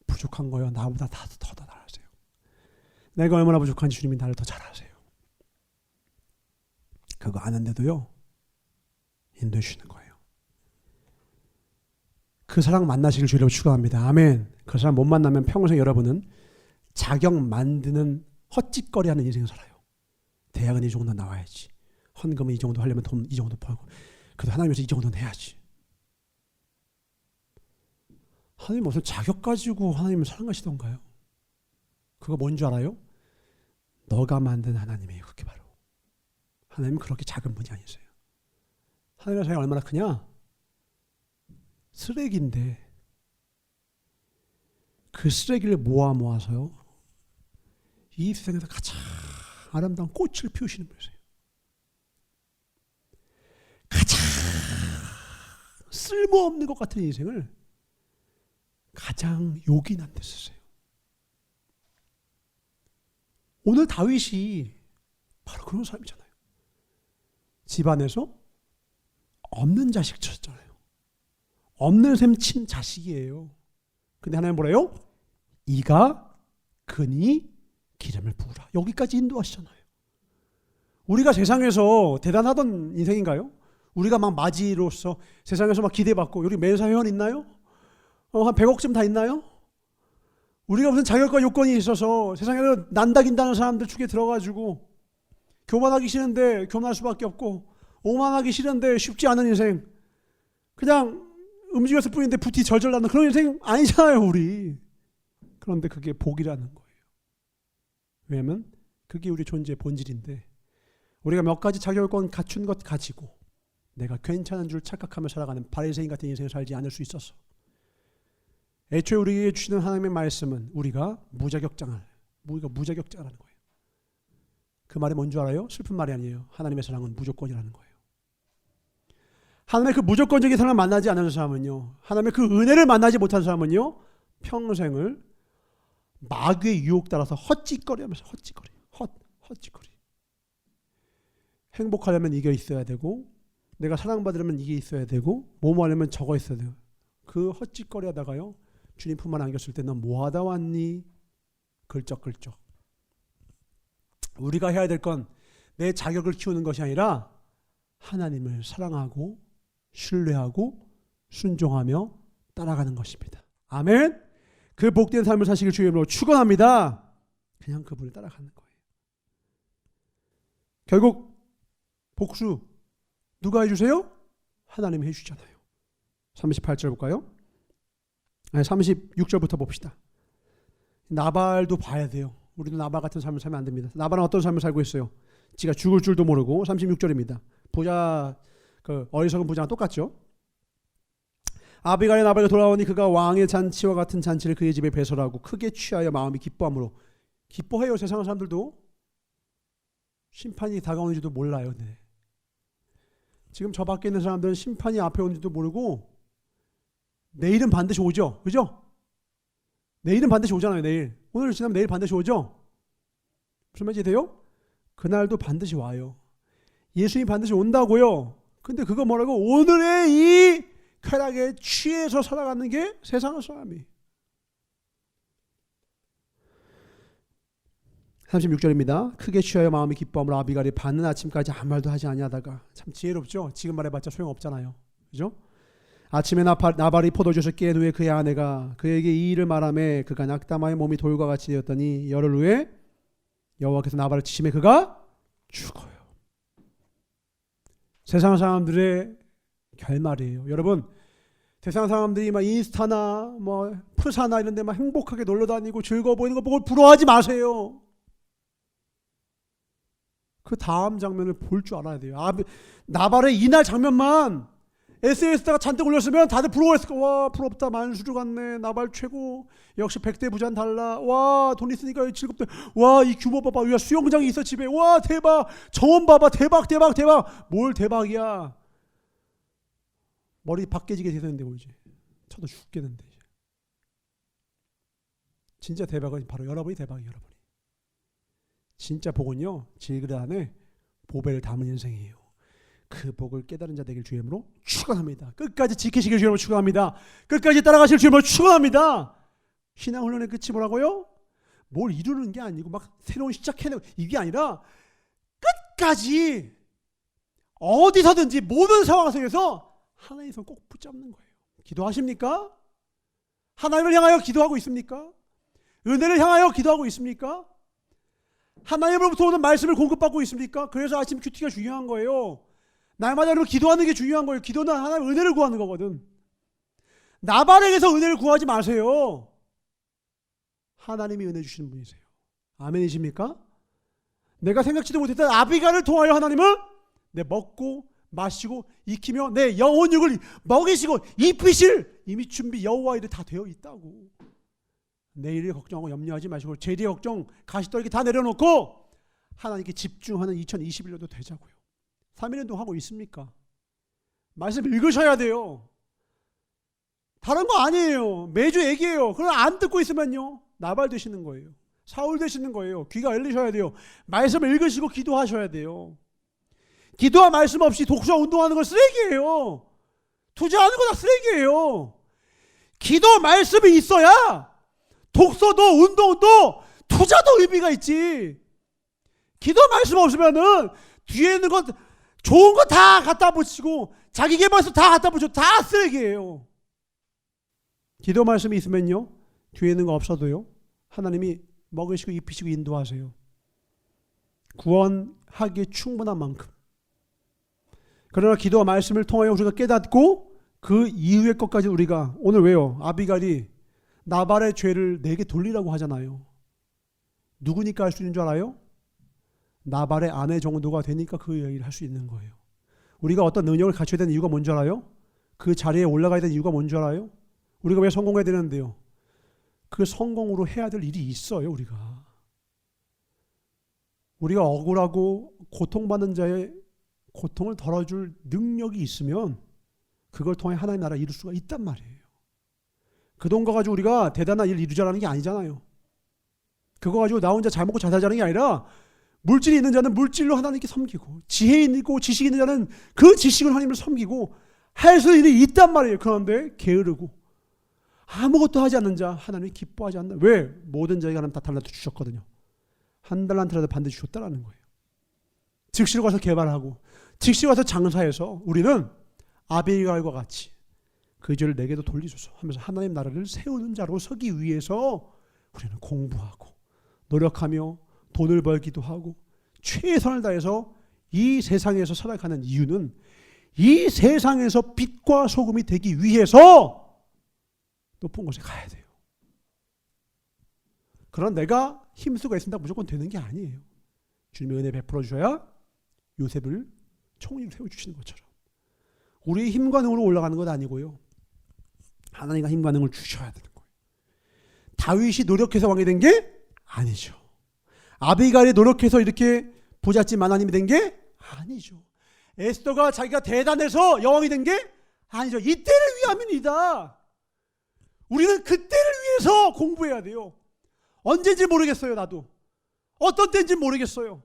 A: 부족한 거요. 나보다 더 잘하세요. 내가 얼마나 부족한지 주님이 나를 더 잘 아세요. 그거 아는데도요. 인도해 주시는 거예요. 그 사랑 만나시길 주님으로 축원합니다. 아멘. 그 사람 못 만나면 평생 여러분은 자격 만드는 헛짓거리하는 인생을 살아요. 대학은 이 정도 나와야지. 헌금은 이 정도 하려면 돈 이 정도 벌고. 그래도 하나님께서 이 정도는 해야지. 하나님 무슨 자격 가지고 하나님을 사랑하시던가요? 그거 뭔 줄 알아요? 너가 만든 하나님이에요. 그게 바로. 하나님은 그렇게 작은 분이 아니세요. 하나님의 사랑이 얼마나 크냐? 쓰레기인데 그 쓰레기를 모아서요. 이 세상에서 가장 아름다운 꽃을 피우시는 분이세요. 가장 쓸모없는 것 같은 인생을 가장 요긴한 데 쓰세요. 오늘 다윗이 바로 그런 사람이잖아요. 집안에서 없는 자식 쳤잖아요. 없는 셈 친 자식이에요. 근데 하나님 뭐래요? 이가 그니 기름을 부으라. 여기까지 인도하시잖아요. 우리가 세상에서 대단하던 인생인가요? 우리가 막 맞이로서 세상에서 막 기대받고 우리 매사회원 있나요? 한 100억쯤 다 있나요? 우리가 무슨 자격과 요건이 있어서 세상에서 난다긴다는 사람들 축에 들어가지고 교만하기 싫은데 교만할 수밖에 없고 오만하기 싫은데 쉽지 않은 인생, 그냥 움직였을 뿐인데 부티 절절 나는 그런 인생 아니잖아요 우리. 그런데 그게 복이라는 거예요. 왜냐하면 그게 우리 존재의 본질인데 우리가 몇 가지 자격요건 갖춘 것 가지고 내가 괜찮은 줄 착각하며 살아가는 바리새인 같은 인생을 살지 않을 수 있어서 애초에 우리에게 주시는 하나님의 말씀은 우리가 무자격자라는 거예요. 그 말이 뭔 줄 알아요? 슬픈 말이 아니에요. 하나님의 사랑은 무조건이라는 거예요. 하나님의 그 무조건적인 사랑을 만나지 않는 사람은요, 하나님의 그 은혜를 만나지 못한 사람은요, 평생을 마귀의 유혹 따라서 헛짓거리하면서 헛짓거리. 행복하려면 이게 있어야 되고, 내가 사랑받으려면 이게 있어야 되고, 뭐뭐 하려면 저거 있어야 돼요. 그 헛짓거리 하다가요, 주님 품만 안겼을 때 넌 뭐 하다 왔니? 글쩍글쩍. 우리가 해야 될 건 내 자격을 키우는 것이 아니라 하나님을 사랑하고 신뢰하고 순종하며 따라가는 것입니다. 아멘. 그 복된 삶을 사시길 주의 이름으로 축원합니다. 그냥 그분을 따라가는 거예요. 결국 복수 누가 해주세요? 하나님이 해주잖아요. 38절 볼까요? 아니 36절부터 봅시다. 나발도 봐야 돼요. 우리도 나발 같은 삶을 살면 안 됩니다. 나발은 어떤 삶을 살고 있어요? 지가 죽을 줄도 모르고. 36절입니다. 부자, 그 어리석은 부자랑 똑같죠. 아비가일 나발에게 돌아오니 그가 왕의 잔치와 같은 잔치를 그의 집에 배설하고 크게 취하여 마음이 기뻐함으로. 기뻐해요. 세상 사람들도. 심판이 다가오는지도 몰라요. 네. 지금 저 밖에 있는 사람들은 심판이 앞에 오는지도 모르고 내일은 반드시 오죠. 그죠? 내일은 반드시 오잖아요. 내일. 오늘 지나면 내일 반드시 오죠? 무슨 말인지 돼요? 그날도 반드시 와요. 예수님이 반드시 온다고요. 근데 그거 뭐라고? 오늘의 이 쾌락에 취해서 살아가는 게 세상의 사람이. 36절입니다. 크게 취하여 마음이 기뻐함으로 아비가일이 받는 아침까지 아무 말도 하지 아니하다가. 참 지혜롭죠? 지금 말해봤자 소용없잖아요. 그죠? 아침에 나발이 포도주에서 깬 후에 그의 아내가 그에게 이 일을 말하며 그가 낙담하여 몸이 돌과 같이 되었더니 열흘 후에 여호와께서 나발을 치심에 그가 죽어요. 세상 사람들의 결말이에요. 여러분, 세상 사람들이 막 인스타나 뭐 프사나 이런 데 막 행복하게 놀러 다니고 즐거워 보이는 거 보고 부러워하지 마세요. 그 다음 장면을 볼 줄 알아야 돼요. 나발의 이날 장면만 SNS에다가 잔뜩 올렸으면 다들 부러워했을 거야. 와, 부럽다. 만수르 같네. 나발 최고. 역시 100대 부자는 달라. 와, 돈 있으니까 즐겁다. 와, 이 규모 봐봐. 야, 수영장이 있어 집에. 와, 대박. 정원 봐봐. 대박. 뭘 대박이야. 머리 박 깨지게 되는데 뭐 이제. 쳐도 죽겠는데 이제. 진짜 대박은 바로 여러분이 대박이에요. 여러분이. 진짜 복은요, 질그릇 안에 보배를 담은 인생이에요. 그 복을 깨달은 자 되길 주의 이름으로 축원합니다. 끝까지 지키시길 주의 이름으로 축원합니다. 끝까지 따라가실 주의 이름으로 축원합니다. 신앙훈련의 끝이 뭐라고요? 뭘 이루는 게 아니고 막 새로운 시작해내고 이게 아니라 끝까지 어디서든지 모든 상황 속에서 하나님의 손 꼭 붙잡는 거예요. 기도하십니까? 하나님을 향하여 기도하고 있습니까? 은혜를 향하여 기도하고 있습니까? 하나님으로부터 오는 말씀을 공급받고 있습니까? 그래서 아침 큐티가 중요한 거예요. 날마다 여러분 기도하는 게 중요한 거예요. 기도는 하나님 은혜를 구하는 거거든. 나발에게서 은혜를 구하지 마세요. 하나님이 은혜 주시는 분이세요. 아멘이십니까? 내가 생각지도 못했던 아비갈을 통하여 하나님은 내 먹고 마시고 익히며 내 영혼육을 먹이시고 입히실 이미 준비 여호와 일이 다 되어 있다고. 내일을 걱정하고 염려하지 마시고 재리의 걱정 가시떨기 다 내려놓고 하나님께 집중하는 2021년도 되자고요. 3일운동 하고 있습니까? 말씀 읽으셔야 돼요. 다른 거 아니에요. 매주 얘기해요. 그럼 안 듣고 있으면요 나발 되시는 거예요. 사울 되시는 거예요. 귀가 열리셔야 돼요. 말씀을 읽으시고 기도하셔야 돼요. 기도와 말씀 없이 독서 운동하는 건 쓰레기예요. 투자하는 거 다 쓰레기예요. 기도 말씀이 있어야 독서도 운동도 투자도 의미가 있지. 기도 말씀 없으면은 뒤에 있는 것 좋은 거 다 갖다 붙이고 자기 개발서 다 갖다 붙여 다 쓰레기예요. 기도 말씀이 있으면요 뒤에 있는 거 없어도요 하나님이 먹으시고 입히시고 인도하세요. 구원하기에 충분한 만큼. 그러나 기도와 말씀을 통하여 우리가 깨닫고 그 이후의 것까지 우리가 오늘 왜요? 아비갈이 나발의 죄를 내게 돌리라고 하잖아요. 누구니까 할 수 있는 줄 알아요? 나발의 아내 정도가 되니까 그 얘기를 할 수 있는 거예요. 우리가 어떤 능력을 갖춰야 되는 이유가 뭔지 알아요? 그 자리에 올라가야 되는 이유가 뭔지 알아요? 우리가 왜 성공해야 되는데요? 그 성공으로 해야 될 일이 있어요. 우리가 억울하고 고통받는 자의 고통을 덜어줄 능력이 있으면 그걸 통해 하나님의 나라 이룰 수가 있단 말이에요. 그 돈 가지고 우리가 대단한 일 이루자라는 게 아니잖아요. 그거 가지고 나 혼자 잘 먹고 잘 살자는 게 아니라 물질이 있는 자는 물질로 하나님께 섬기고 지혜 있고 지식이 있는 자는 그 지식을 하나님을 섬기고 할 수 있는 일이 있단 말이에요. 그런데 게으르고 아무것도 하지 않는 자 하나님이 기뻐하지 않나. 왜? 모든 자에게 하나님 다 달란트 주셨거든요. 한 달란트라도 반드시 줬다라는 거예요. 즉시로 가서 개발하고 즉시로 가서 장사해서 우리는 아비갈과 같이 그 죄를 내게도 돌리소서 하면서 하나님 나라를 세우는 자로 서기 위해서 우리는 공부하고 노력하며 돈을 벌기도 하고 최선을 다해서 이 세상에서 살아가는 이유는 이 세상에서 빛과 소금이 되기 위해서 높은 곳에 가야 돼요. 그러나 내가 힘쓰고 애쓴다 무조건 되는 게 아니에요. 주님의 은혜 베풀어 주셔야 요셉을 총리로 세워주시는 것처럼 우리의 힘과 능으로 올라가는 것 아니고요. 하나님과 힘과 능을 주셔야 되는 거예요. 다윗이 노력해서 왕이 된 게 아니죠. 아비갈이 노력해서 이렇게 부잣집 만화님이 된 게 아니죠. 에스더가 자기가 대단해서 여왕이 된 게 아니죠. 이때를 위함입니다. 우리는 그때를 위해서 공부해야 돼요. 언제인지 모르겠어요. 나도 어떤 때인지 모르겠어요.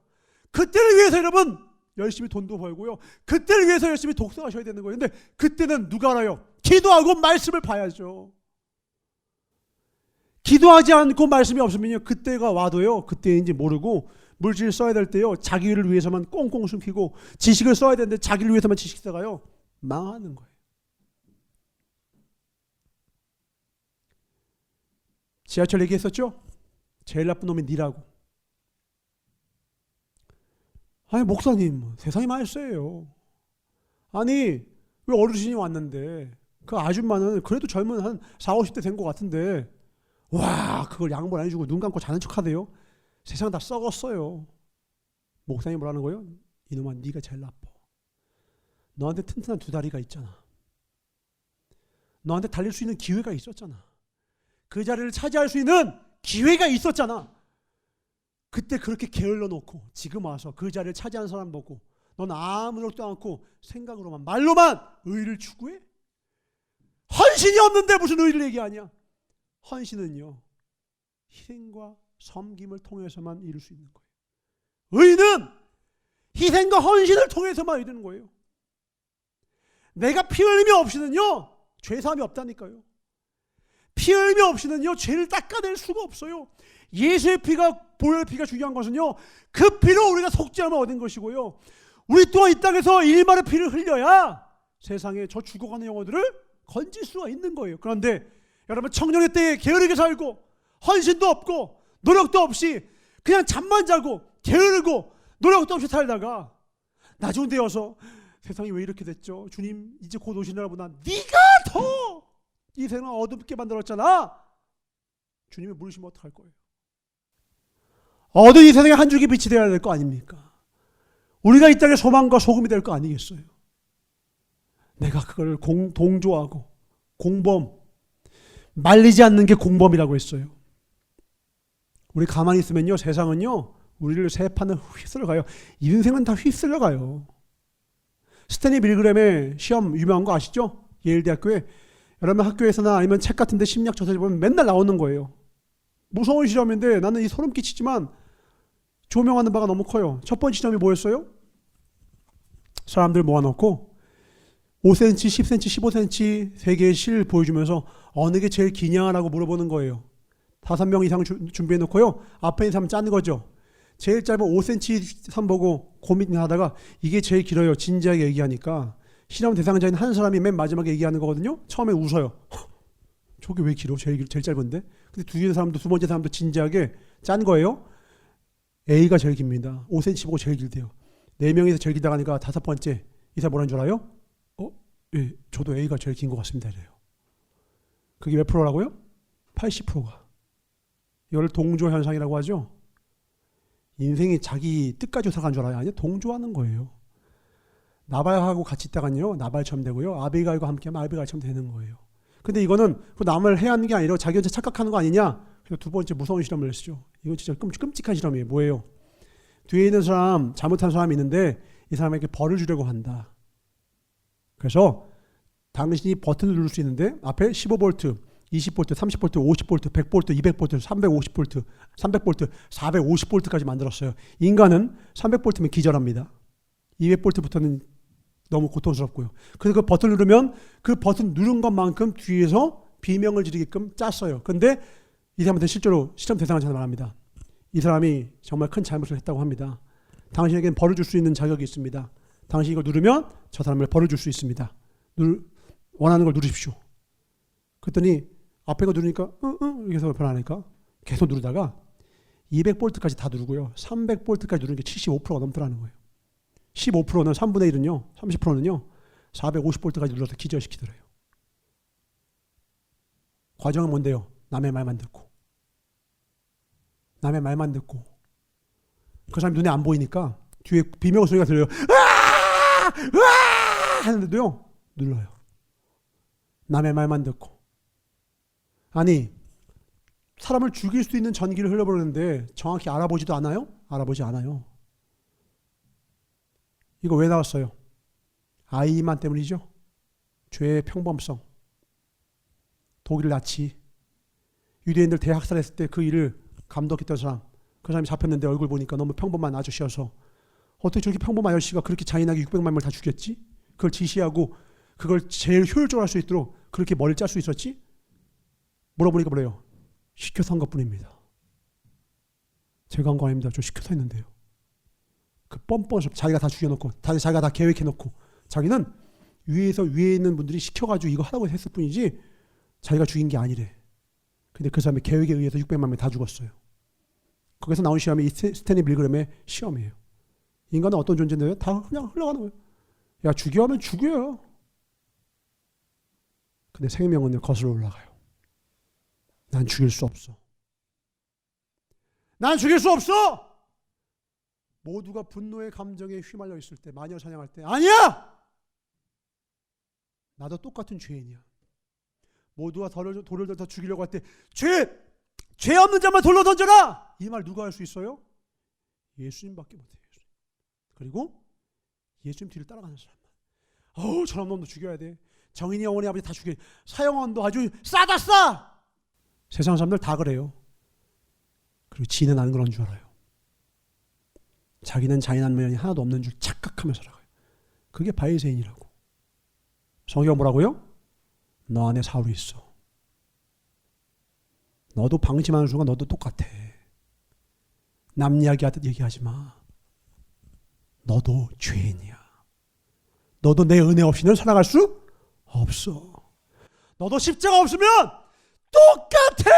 A: 그때를 위해서 여러분 열심히 돈도 벌고요. 그때를 위해서 열심히 독서하셔야 되는 거예요. 근데 그때는 누가 알아요? 기도하고 말씀을 봐야죠. 기도하지 않고 말씀이 없으면요 그때가 와도요 그때인지 모르고 물질 써야 될 때요 자기를 위해서만 꽁꽁 숨기고 지식을 써야 되는데 자기를 위해서만 지식 써가요 망하는 거예요. 지하철 얘기했었죠? 제일 나쁜 놈이 니라고. 아니 목사님 세상이 말세요. 아니 왜 어르신이 왔는데 그 아줌마는 그래도 젊은 한 40, 50대 된 것 같은데 와 그걸 양보를 안 해주고 눈 감고 자는 척 하대요. 세상 다 썩었어요. 목사님이 뭐라는 거예요? 이놈아 네가 제일 나빠. 너한테 튼튼한 두 다리가 있잖아. 너한테 달릴 수 있는 기회가 있었잖아. 그 자리를 차지할 수 있는 기회가 있었잖아. 그때 그렇게 게을러 놓고 지금 와서 그 자리를 차지한 사람 보고 넌 아무 노력도 않고 생각으로만 말로만 의의를 추구해? 헌신이 없는데 무슨 의의를 얘기하냐? 헌신은요 희생과 섬김을 통해서만 이룰 수 있는 거예요. 의의는 희생과 헌신을 통해서만 이루는 거예요. 내가 피 흘림이 없이는요 죄사함이 없다니까요. 피 흘림이 없이는요 죄를 닦아낼 수가 없어요. 예수의 피가 보혈의 피가 중요한 것은요 그 피로 우리가 속죄함을 얻은 것이고요. 우리 또한 이 땅에서 일말의 피를 흘려야 세상에 저 죽어가는 영혼들을 건질 수가 있는 거예요. 그런데 여러분 청년의 때에 게으르게 살고 헌신도 없고 노력도 없이 그냥 잠만 자고 게으르고 노력도 없이 살다가 나중 되어서 세상이 왜 이렇게 됐죠? 주님 이제 곧 오시느라보다 네가 더 이 세상을 어둡게 만들었잖아. 주님이 물으시면 어떡할 거예요? 어두운 이 세상에 한 줄기 빛이 되어야 될 거 아닙니까? 우리가 이 땅의 소망과 소금이 될 거 아니겠어요? 내가 그걸 동조하고 공범, 말리지 않는 게 공범이라고 했어요. 우리 가만히 있으면요, 세상은요 우리를 세 판을 휩쓸어가요. 인생은 다 휩쓸어가요. 스탠리 밀그램의 시험 유명한 거 아시죠? 예일대학교에 여러분 학교에서나 아니면 책 같은 데 심리학 저서 보면 맨날 나오는 거예요. 무서운 시험인데 나는 이 소름 끼치지만 조명하는 바가 너무 커요. 첫 번째 시험이 뭐였어요? 사람들 모아놓고 5cm, 10cm, 15cm 세 개의 실 보여주면서 어느 게 제일 기냐라고 물어보는 거예요. 5명 이상 준비해놓고요. 앞에 있는 사람 짜는 거죠. 제일 짧은 5cm 선 보고 고민하다가 이게 제일 길어요. 진지하게 얘기하니까 실험 대상자인 한 사람이 맨 마지막에 얘기하는 거거든요. 처음에 웃어요. 저게 왜 길어? 제일 짧은데? 근데 뒤에 사람도 두 번째 사람도 진지하게 짠 거예요. A가 제일 깁니다. 5cm 보고 제일 길대요. 4명이서 제일 길다 가니까 다섯 번째 이 사람 뭐라는 줄 알아요? 예, 저도 A가 제일 긴 것 같습니다. 이래요. 그게 몇 프로라고요? 80%가. 이걸 동조현상이라고 하죠. 인생이 자기 뜻까지 살아간 줄 알아요? 아니요, 동조하는 거예요. 나발하고 같이 있다가요 나발처럼 되고요, 아비가일과 함께하면 아비가일처럼 되는 거예요. 근데 이거는 남을 해야 하는 게 아니라 자기 혼자 착각하는 거 아니냐. 그래서 두 번째 무서운 실험을 했죠. 이건 진짜 끔찍한 실험이에요. 뭐예요? 뒤에 있는 사람, 잘못한 사람이 있는데 이 사람에게 벌을 주려고 한다. 그래서 당신이 버튼을 누를 수 있는데 앞에 15V, 20V, 30V, 50V, 100V, 200V, 350V, 300V, 450V까지 만들었어요. 인간은 300V면 기절합니다. 200V부터는 너무 고통스럽고요. 그래서 그 버튼 누르면 그 버튼 누른 것만큼 뒤에서 비명을 지르게끔 짰어요. 근데 이 사람한테 실제로 실험 대상을 말합니다. 이 사람이 정말 큰 잘못을 했다고 합니다. 당신에게는 벌을 줄 수 있는 자격이 있습니다. 당신이 이걸 누르면 저 사람을 벌을 줄 수 있습니다. 원하는 걸 누르십시오. 그랬더니 앞에 거 누르니까 이렇게 해서 변하니까 계속 누르다가 200V까지 다 누르고요. 300V까지 누르는 게 75%가 넘더라는 거예요. 15%는 3분의 1은요. 30%는요. 450V까지 눌러서 기절시키더래요. 과정은 뭔데요? 남의 말만 듣고. 남의 말만 듣고. 그 사람이 눈에 안 보이니까 뒤에 비명 소리가 들려요. 으아! 으아! 하는데도요. 눌러요. 남의 말만 듣고. 아니, 사람을 죽일 수 있는 전기를 흘려버리는데 정확히 알아보지도 않아요? 알아보지 않아요. 이거 왜 나왔어요? 아이만 때문이죠. 죄의 평범성. 독일 나치. 유대인들 대학살했을 때 그 일을 감독했던 사람. 그 사람이 잡혔는데 얼굴 보니까 너무 평범한 아저씨여서 어떻게 저렇게 평범한 아저씨가 그렇게 잔인하게 600만 명을 다 죽였지? 그걸 지시하고 그걸 제일 효율적으로 할 수 있도록 그렇게 머리를 짤 수 있었지? 물어보니까 뭐래요? 시켜서 한 것뿐입니다. 제가 한 거 아닙니다. 저 시켜서 했는데요. 그 뻔뻔해서 자기가 다 죽여놓고 자기가 다 계획해놓고 자기는 위에 있는 분들이 시켜가지고 이거 하라고 했을 뿐이지 자기가 죽인 게 아니래. 근데 그 사람의 계획에 의해서 600만 명 다 죽었어요. 거기서 나온 시험이 이 스탠리 밀그램의 시험이에요. 인간은 어떤 존재인데요? 다 그냥 흘러가는 거예요. 야, 죽여 하면 죽여요. 근데 생명은 거슬러 올라가요. 난 죽일 수 없어. 난 죽일 수 없어! 모두가 분노의 감정에 휘말려 있을 때, 마녀 사냥할 때, 아니야! 나도 똑같은 죄인이야. 모두가 돌을 던져 죽이려고 할 때, 죄 없는 자만 돌로 던져라! 이 말 누가 할 수 있어요? 예수님밖에 못해요. 예수님. 그리고 예수님 뒤를 따라가는 사람만. 저런 놈도 죽여야 돼. 정인이 어머니 아버지 다 죽여. 사형원도 아주 싸다 싸! 세상 사람들 다 그래요. 그리고 지는 안 그런 줄 알아요. 자기는 잔인한 면이 하나도 없는 줄 착각하면서 살아가요. 그게 바리새인이라고. 성경 뭐라고요? 너 안에 사울이 있어. 너도 방심하는 순간 너도 똑같아. 남 이야기하듯 얘기하지 마. 너도 죄인이야. 너도 내 은혜 없이는 살아갈 수 없어. 너도 십자가 없으면 똑같아.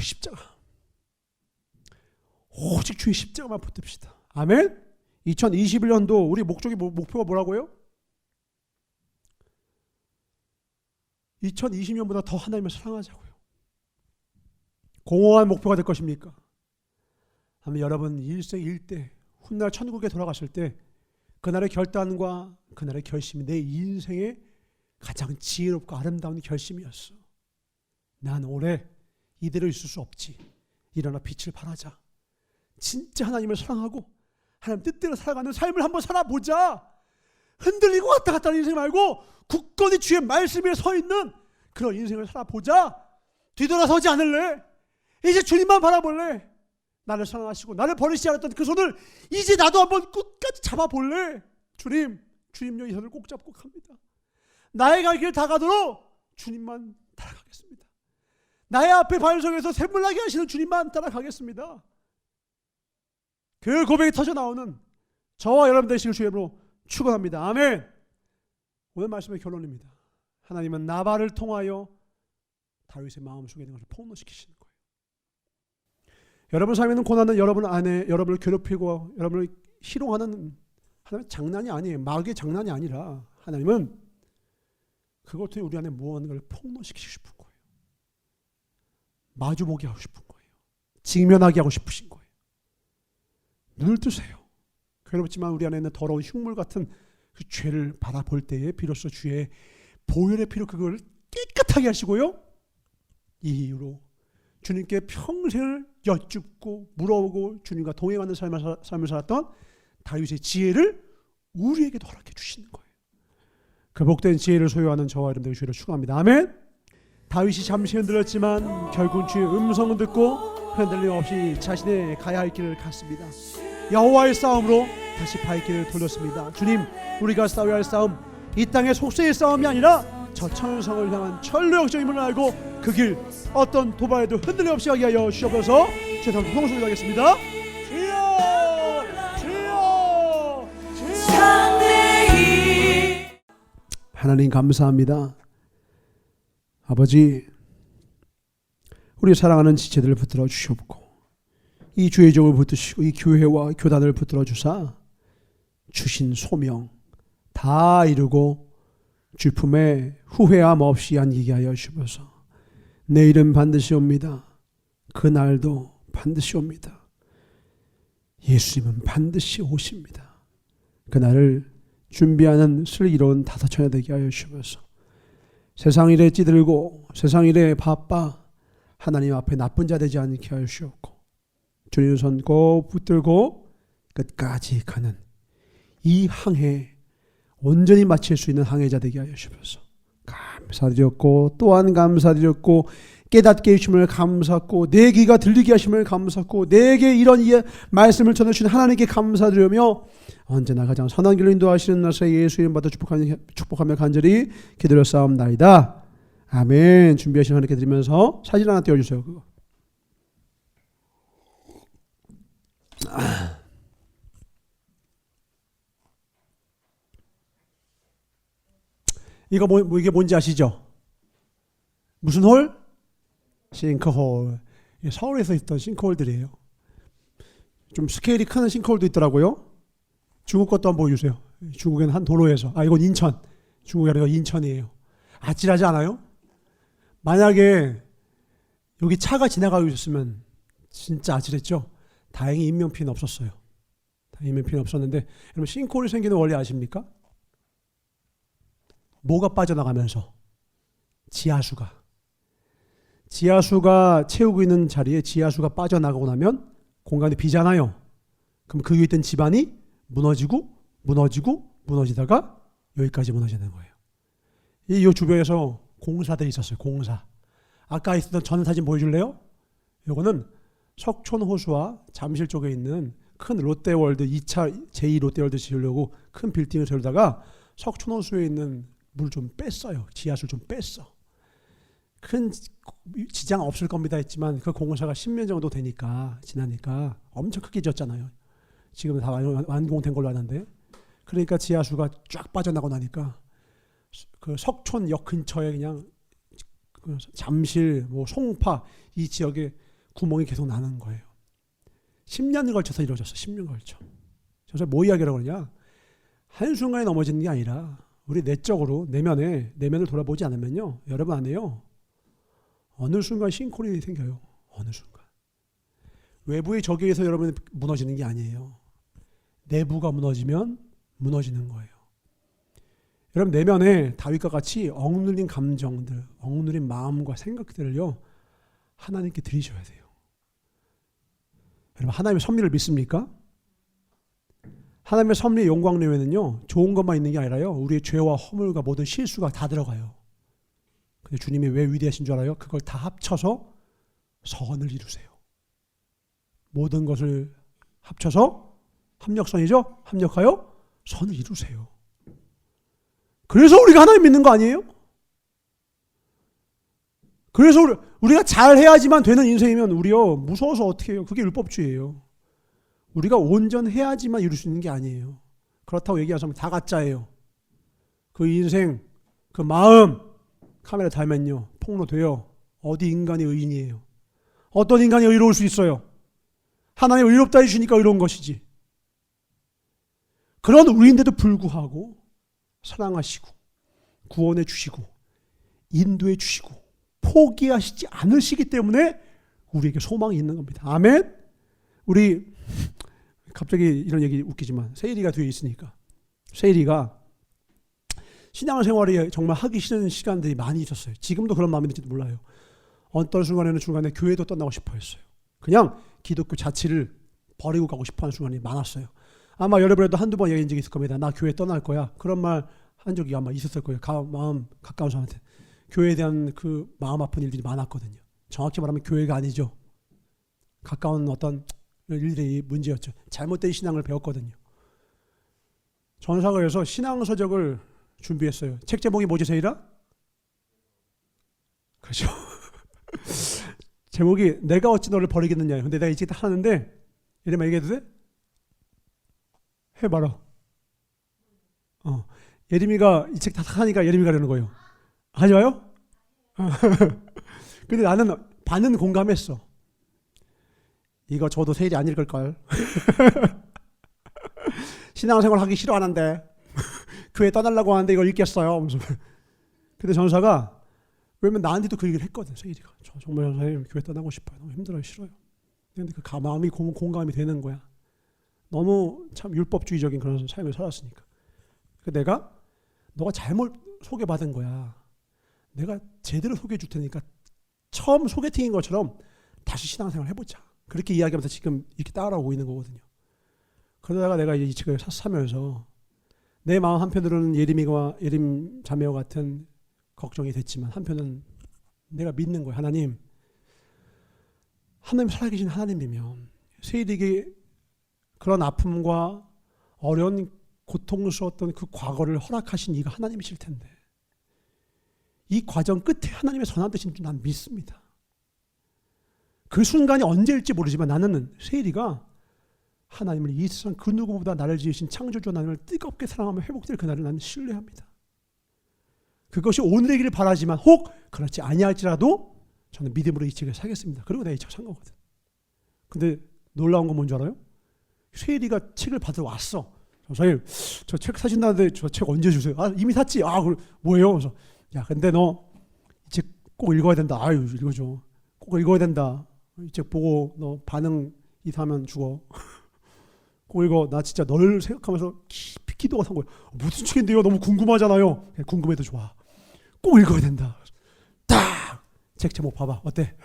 A: 주의 십자가, 오직 주의 십자가만 붙듭시다. 아멘. 2021년도 우리 목표가 뭐라고요? 2020년보다 더 하나님을 사랑하자고요. 공허한 목표가 될 것입니까? 아마 여러분 일생 일대 훗날 천국에 돌아갔을 때 그날의 결단과 그날의 결심이 내 인생의 가장 지혜롭고 아름다운 결심이었어. 난 올해 이대로 있을 수 없지. 일어나 빛을 발하자. 진짜 하나님을 사랑하고 하나님 뜻대로 살아가는 삶을 한번 살아보자. 흔들리고 왔다 갔다 하는 인생 말고 굳건히 주의 말씀 위에 서 있는 그런 인생을 살아보자. 뒤돌아서지 않을래. 이제 주님만 바라볼래. 나를 사랑하시고 나를 버리시지 않았던 그 손을 이제 나도 한번 끝까지 잡아볼래. 주님요 이 손을 꼭 잡고 갑니다. 나의 갈 길 다 가도록 주님만 따라가겠습니다. 나의 앞에 반석에서 샘물나게 하시는 주님만 따라가겠습니다. 그 고백이 터져 나오는 저와 여러분 되시길 주님으로 축원합니다. 아멘. 오늘 말씀의 결론입니다. 하나님은 나발을 통하여 다윗의 마음속에 있는 것을 폭로시키시는 거예요. 여러분 삶에 있는 고난은 여러분 안에 여러분을 괴롭히고 여러분을 희롱하는 하나님의 장난이 아니에요. 마귀의 장난이 아니라 하나님은 그것 때문에 우리 안에 무언가를 폭로시키고 싶은 거예요. 마주보게 하고 싶은 거예요. 직면하게 하고 싶으신 거예요. 눈을 뜨세요. 괴롭지만 우리 안에 있는 더러운 흉물 같은 그 죄를 바라볼 때에 비로소 주의 보혈의 피로 그걸 깨끗하게 하시고요. 이 이유로 주님께 평생을 여쭙고 물어보고 주님과 동행하는 삶을 살았던 다윗의 지혜를 우리에게도 허락해 주시는 거예요. 그 복된 지혜를 소유하는 저와 여러분들의 주의를 축원합니다. 아멘. 다윗이 잠시 흔들렸지만 결국 주의 음성을 듣고 흔들림 없이 자신의 가야 할 길을 갔습니다. 여호와의 싸움으로 다시 발길을 돌렸습니다. 주님, 우리가 싸워야 할 싸움, 이 땅의 속세의 싸움이 아니라 저 천성을 향한 천루역적임을 알고 그 길 어떤 도발에도 흔들림 없이 하게 하여 주옵소서. 죄송합니다. 통성을 하겠습니다. 주여, 주여, 주여. 하나님 감사합니다. 아버지, 우리 사랑하는 지체들을 붙들어 주시옵고 이 주의 종을 붙드시고 이 교회와 교단을 붙들어 주사 주신 소명 다 이루고 주 품에 후회함 없이 안기게 하여 주옵소서. 내일은 반드시 옵니다. 그날도 반드시 옵니다. 예수님은 반드시 오십니다. 그날을 준비하는 슬기로운 다섯천여 되게 하여 주옵소서. 세상 일에 찌들고 세상 일에 바빠 하나님 앞에 나쁜 자 되지 않게 하여 주옵고 주님 손 꼭 붙들고 끝까지 가는 이 항해 온전히 마칠 수 있는 항해자 되게 하여 주옵소서. 감사드렸고 또한 감사드렸고 깨닫게 해주심을 감사했고 내 귀가 들리게 하심을 감사했고 내게 이런 말씀을 전해주신 하나님께 감사드리며 언제나 가장 선한 길로 인도하시는 나사 예수님 받아 축복하며 간절히 기도렸사옵나이다. 아멘. 준비하신 하나님께 드리면서 사진 하나 띄워주세요. 그거. 이거 이게 뭔지 아시죠? 무슨 홀? 싱크홀. 서울에서 있던 싱크홀들이에요. 좀 스케일이 큰 싱크홀도 있더라고요. 중국 것도 한번 보여주세요. 중국에는 한 도로에서. 이건 인천. 중국이 아니라 인천이에요. 아찔하지 않아요? 만약에 여기 차가 지나가고 있었으면 진짜 아찔했죠? 다행히 인명피해는 없었어요. 다행히 인명피해는 없었는데 여러분 싱크홀이 생기는 원리 아십니까? 뭐가 빠져나가면서? 지하수가 채우고 있는 자리에 지하수가 빠져나가고 나면 공간이 비잖아요. 그럼 그 위에 있던 집안이 무너지다가 여기까지 무너지는 거예요. 이 주변에서 공사들이 있었어요. 공사. 아까 있었던 전 사진 보여줄래요? 이거는 석촌호수와 잠실 쪽에 있는 큰 롯데월드 2차 제2 롯데월드 지으려고 큰 빌딩을 세우다가 석촌호수에 있는 물 좀 뺐어요. 지하수를 좀 뺐어. 큰 지장 없을 겁니다 했지만 그 공사가 10년 정도 지나니까 엄청 크게 지었잖아요. 지금은 다 완공된 걸로 아는데 그러니까 지하수가 쫙 빠져나고 나니까 그 석촌역 근처에 그냥 잠실, 송파 이 지역에 구멍이 계속 나는 거예요. 10년을 걸쳐서 이루어졌어. 10년 걸쳐. 그래서 뭐 이야기라고 그러냐? 한순간에 넘어지는 게 아니라 우리 내적으로 내면을 돌아보지 않으면요. 여러분 안 해요. 어느 순간 싱크홀이 생겨요. 어느 순간. 외부의 적에 의해서 여러분이 무너지는 게 아니에요. 내부가 무너지면 무너지는 거예요. 여러분 내면에 다윗과 같이 억눌린 감정들, 억눌린 마음과 생각들을요. 하나님께 드리셔야 돼요. 여러분 하나님의 섭리를 믿습니까? 하나님의 섭리의 영광 내에는요. 좋은 것만 있는 게 아니라요. 우리의 죄와 허물과 모든 실수가 다 들어가요. 근데 주님이 왜 위대하신 줄 알아요? 그걸 다 합쳐서 선을 이루세요. 모든 것을 합쳐서 합력선이죠? 합력하여 선을 이루세요. 그래서 우리가 하나님 믿는 거 아니에요? 그래서 우리가 잘해야지만 되는 인생이면 우리요 무서워서 어떻게 해요? 그게 율법주의예요. 우리가 온전해야지만 이룰 수 있는 게 아니에요. 그렇다고 얘기하자면 다 가짜예요. 그 인생, 그 마음 카메라 달면요 폭로돼요. 어디 인간이 의인이에요? 어떤 인간이 의로울 수 있어요? 하나님 의롭다 해주시니까 의로운 것이지. 그런 우리인데도 불구하고 사랑하시고 구원해 주시고 인도해 주시고 포기하시지 않으시기 때문에 우리에게 소망이 있는 겁니다. 아멘. 우리 갑자기 이런 얘기 웃기지만 세일이가 뒤에 있으니까 세일이가 신앙생활이 정말 하기 싫은 시간들이 많이 있었어요. 지금도 그런 마음이 있는지도 몰라요. 어떤 순간에는 중간에 교회도 떠나고 싶어 했어요. 그냥 기독교 자체를 버리고 가고 싶어 하는 순간이 많았어요. 아마 여러분에도 한두 번 얘기한 적이 있을 겁니다. 나 교회 떠날 거야. 그런 말 한 적이 아마 있었을 거예요. 마음 가까운 사람한테. 교회에 대한 그 마음 아픈 일들이 많았거든요. 정확히 말하면 교회가 아니죠. 가까운 어떤 일들이 문제였죠. 잘못된 신앙을 배웠거든요. 전사가에서 신앙서적을 준비했어요. 책 제목이 뭐지, 세일아? 그렇죠. 제목이 내가 어찌 너를 버리겠느냐. 근데 내가 이 책 다 하는데 이래만 얘기해도 돼? 해봐라. 예림이가 이 책 다 하니까 예림이가 그러는 거예요. 하지 마요? 근데 나는 반은 공감했어. 이거 저도 세일이 안 읽을걸. 신앙생활 하기 싫어하는데 교회 떠나려고 하는데 이걸 읽겠어요. 근데 전사가 왜냐면 나한테도 그 얘기를 했거든. 세일이가. 저 정말 전사님 교회 떠나고 싶어요. 너무 힘들어요. 싫어요. 근데 그 마음이 공감이 되는 거야. 너무 참 율법주의적인 그런 삶을 살았으니까. 내가 너가 잘못 소개받은 거야. 내가 제대로 소개해 줄 테니까 처음 소개팅인 것처럼 다시 신앙생활 해보자. 그렇게 이야기하면서 지금 이렇게 따라오고 있는 거거든요. 그러다가 내가 이 책을 사면서 내 마음 한편으로는 예림 자매와 같은 걱정이 됐지만 한편은 내가 믿는 거야. 하나님 살아계신 하나님이면 세일에게 그런 아픔과 어려운 고통스러웠던 그 과거를 허락하신 이가 하나님이실 텐데 이 과정 끝에 하나님의 선한 뜻인 줄 난 믿습니다. 그 순간이 언제일지 모르지만 나는 세일이가 하나님을 이 세상 그 누구보다 나를 지으신 창조주 하나님을 뜨겁게 사랑하며 회복될 그날을 나는 신뢰합니다. 그것이 오늘의 길을 바라지만 혹 그렇지 아니할지라도 저는 믿음으로 이 책을 사겠습니다. 그리고 내가 이 책 산 거거든. 근데 놀라운 건 뭔지 알아요? 세일이가 책을 받으러 왔어. 선생님 저 책 사신다는데 저 책 언제 주세요? 이미 샀지. 그럼 뭐예요? 그래서 야 근데 너 이 책 꼭 읽어야 된다. 아유 읽어줘. 꼭 읽어야 된다. 이 책 보고 너 반응 이상하면 죽어. 꼭 읽어. 나 진짜 너를 생각하면서 깊이 기도가 산 거예요. 무슨 책인데요? 너무 궁금하잖아요. 궁금해도 좋아. 꼭 읽어야 된다. 딱! 책 제목 봐봐. 어때?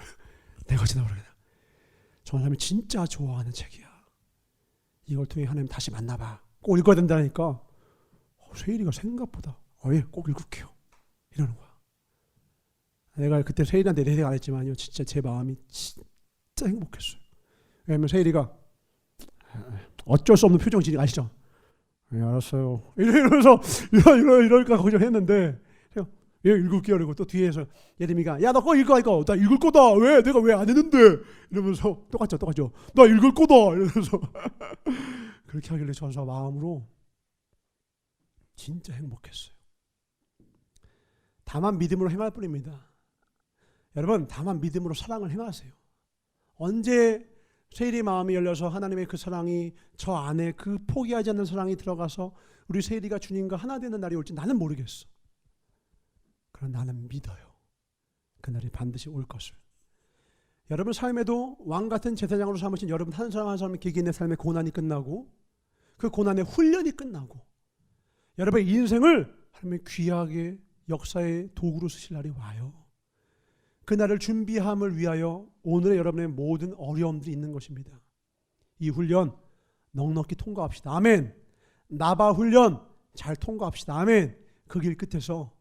A: 내가 지나 모르겠다. 저 사람이 진짜 좋아하는 책이야. 이걸 통해 하나님 다시 만나봐. 꼭 읽어야 된다니까. 세일이가 생각보다 예, 꼭 읽을게요. 이러는 거야. 내가 그때 세일이한테 내색 안 했지만요. 진짜 제 마음이 진짜 행복했어요. 왜냐면 세일이가 어쩔 수 없는 표정 지니 아시죠? 예, 알았어요. 이러면서 이럴까 걱정했는데 예, 읽을게요. 그리고 또 뒤에서 예림이가 야 너 꼭 읽어. 나 읽을 거다. 왜? 내가 왜 안 했는데? 이러면서 똑같죠. 나 읽을 거다. 이러면서 그렇게 하길래 전사 마음으로 진짜 행복했어요. 다만 믿음으로 행할 뿐입니다. 여러분 다만 믿음으로 사랑을 행하세요. 언제 세일이 마음이 열려서 하나님의 그 사랑이 저 안에 그 포기하지 않는 사랑이 들어가서 우리 세일이가 주님과 하나 되는 날이 올지 나는 모르겠어. 그러나 나는 믿어요. 그날이 반드시 올 것을. 여러분 삶에도 왕같은 제사장으로 삼으신 여러분 한 사람 한 사람의 개개인의 삶의 고난이 끝나고 그 고난의 훈련이 끝나고 여러분의 인생을 하나님의 귀하게 역사의 도구로 쓰실 날이 와요. 그날을 준비함을 위하여 오늘의 여러분의 모든 어려움들이 있는 것입니다. 이 훈련 넉넉히 통과합시다. 아멘. 나바 훈련 잘 통과합시다. 아멘. 그 길 끝에서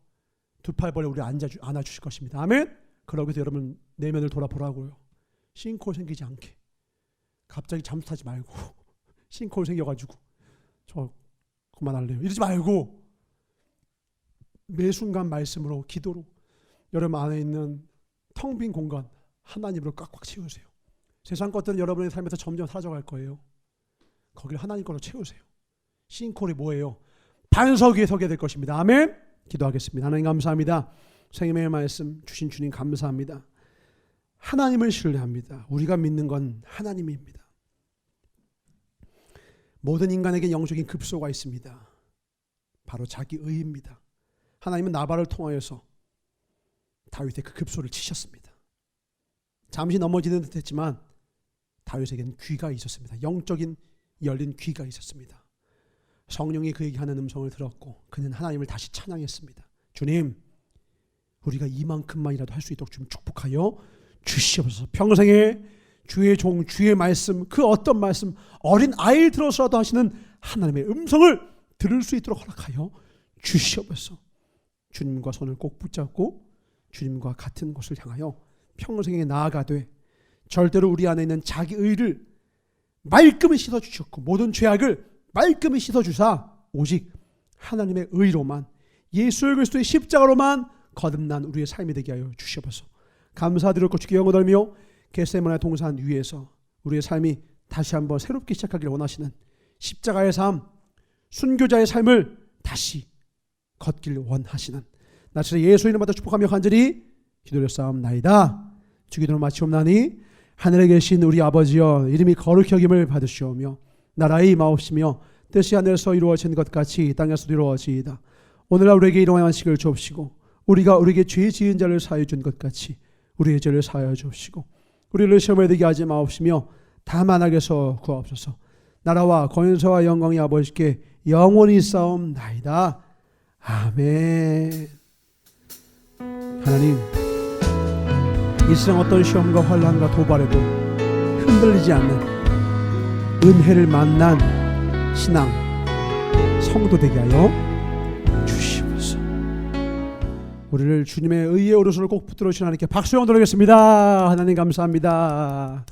A: 두 팔 벌려 우리 안아주실 것입니다. 아멘. 그러기 위해서 여러분 내면을 돌아보라고요. 싱크홀 생기지 않게. 갑자기 잠수 타지 말고 싱크홀 생겨가지고 저 그만할래요. 이러지 말고 매 순간 말씀으로 기도로 여러분 안에 있는 텅 빈 공간 하나님으로 꽉꽉 채우세요. 세상 것들은 여러분의 삶에서 점점 사라져갈 거예요. 거기를 하나님 걸로 채우세요. 싱크홀이 뭐예요? 반석 위에 서게 될 것입니다. 아멘. 기도하겠습니다. 하나님 감사합니다. 생명의 말씀 주신 주님 감사합니다. 하나님을 신뢰합니다. 우리가 믿는 건 하나님입니다. 모든 인간에게 영적인 급소가 있습니다. 바로 자기 의입니다. 하나님은 나발을 통하여서 다윗의 그 급소를 치셨습니다. 잠시 넘어지는 듯 했지만 다윗에게는 귀가 있었습니다. 영적인 열린 귀가 있었습니다. 성령이 그에게 하는 음성을 들었고 그는 하나님을 다시 찬양했습니다. 주님, 우리가 이만큼만이라도 할 수 있도록 좀 축복하여 주시옵소서. 평생에 주의 종, 주의 말씀, 그 어떤 말씀, 어린 아이를 들어서라도 하시는 하나님의 음성을 들을 수 있도록 허락하여 주시옵소서. 주님과 손을 꼭 붙잡고 주님과 같은 곳을 향하여 평생에 나아가되 절대로 우리 안에 있는 자기 의를 말끔히 씻어주셨고 모든 죄악을 말끔히 씻어주사 오직 하나님의 의로만 예수 그리스도의 십자가로만 거듭난 우리의 삶이 되게 하여 주시옵소서. 감사드렸고 주께 영광 돌며 겟세마네 동산 위에서 우리의 삶이 다시 한번 새롭게 시작하기를 원하시는 십자가의 삶, 순교자의 삶을 다시 걷길 원하시는 나처럼 예수 이름으로 축복하며 간절히 기도드렸사옵나이다. 주기도를 마치옵나니 하늘에 계신 우리 아버지여 이름이 거룩히 여김을 받으시오며 나라의 임하옵시며 뜻이 하늘에서 이루어진 것 같이 땅에서도 이루어지이다. 오늘날 우리에게 일용할 양식을 주옵시고 우리가 우리에게 죄 지은 자를 사하여 준 것 같이 우리의 죄를 사하여 주옵시고 우리를 시험에 들게 하지 마옵시며 다만 악에서 구하옵소서. 나라와 권세와 영광이 아버지께 영원히 있사옵나이다. 아멘. 하나님, 이 세상 어떤 시험과 환난과 도발에도 흔들리지 않는 은혜를 만난 신앙 성도 되게 하여 주시옵소서. 우리를 주님의 의의 오른손을 꼭 붙들어 주신 하나님께 박수 한번 드리겠습니다. 하나님 감사합니다.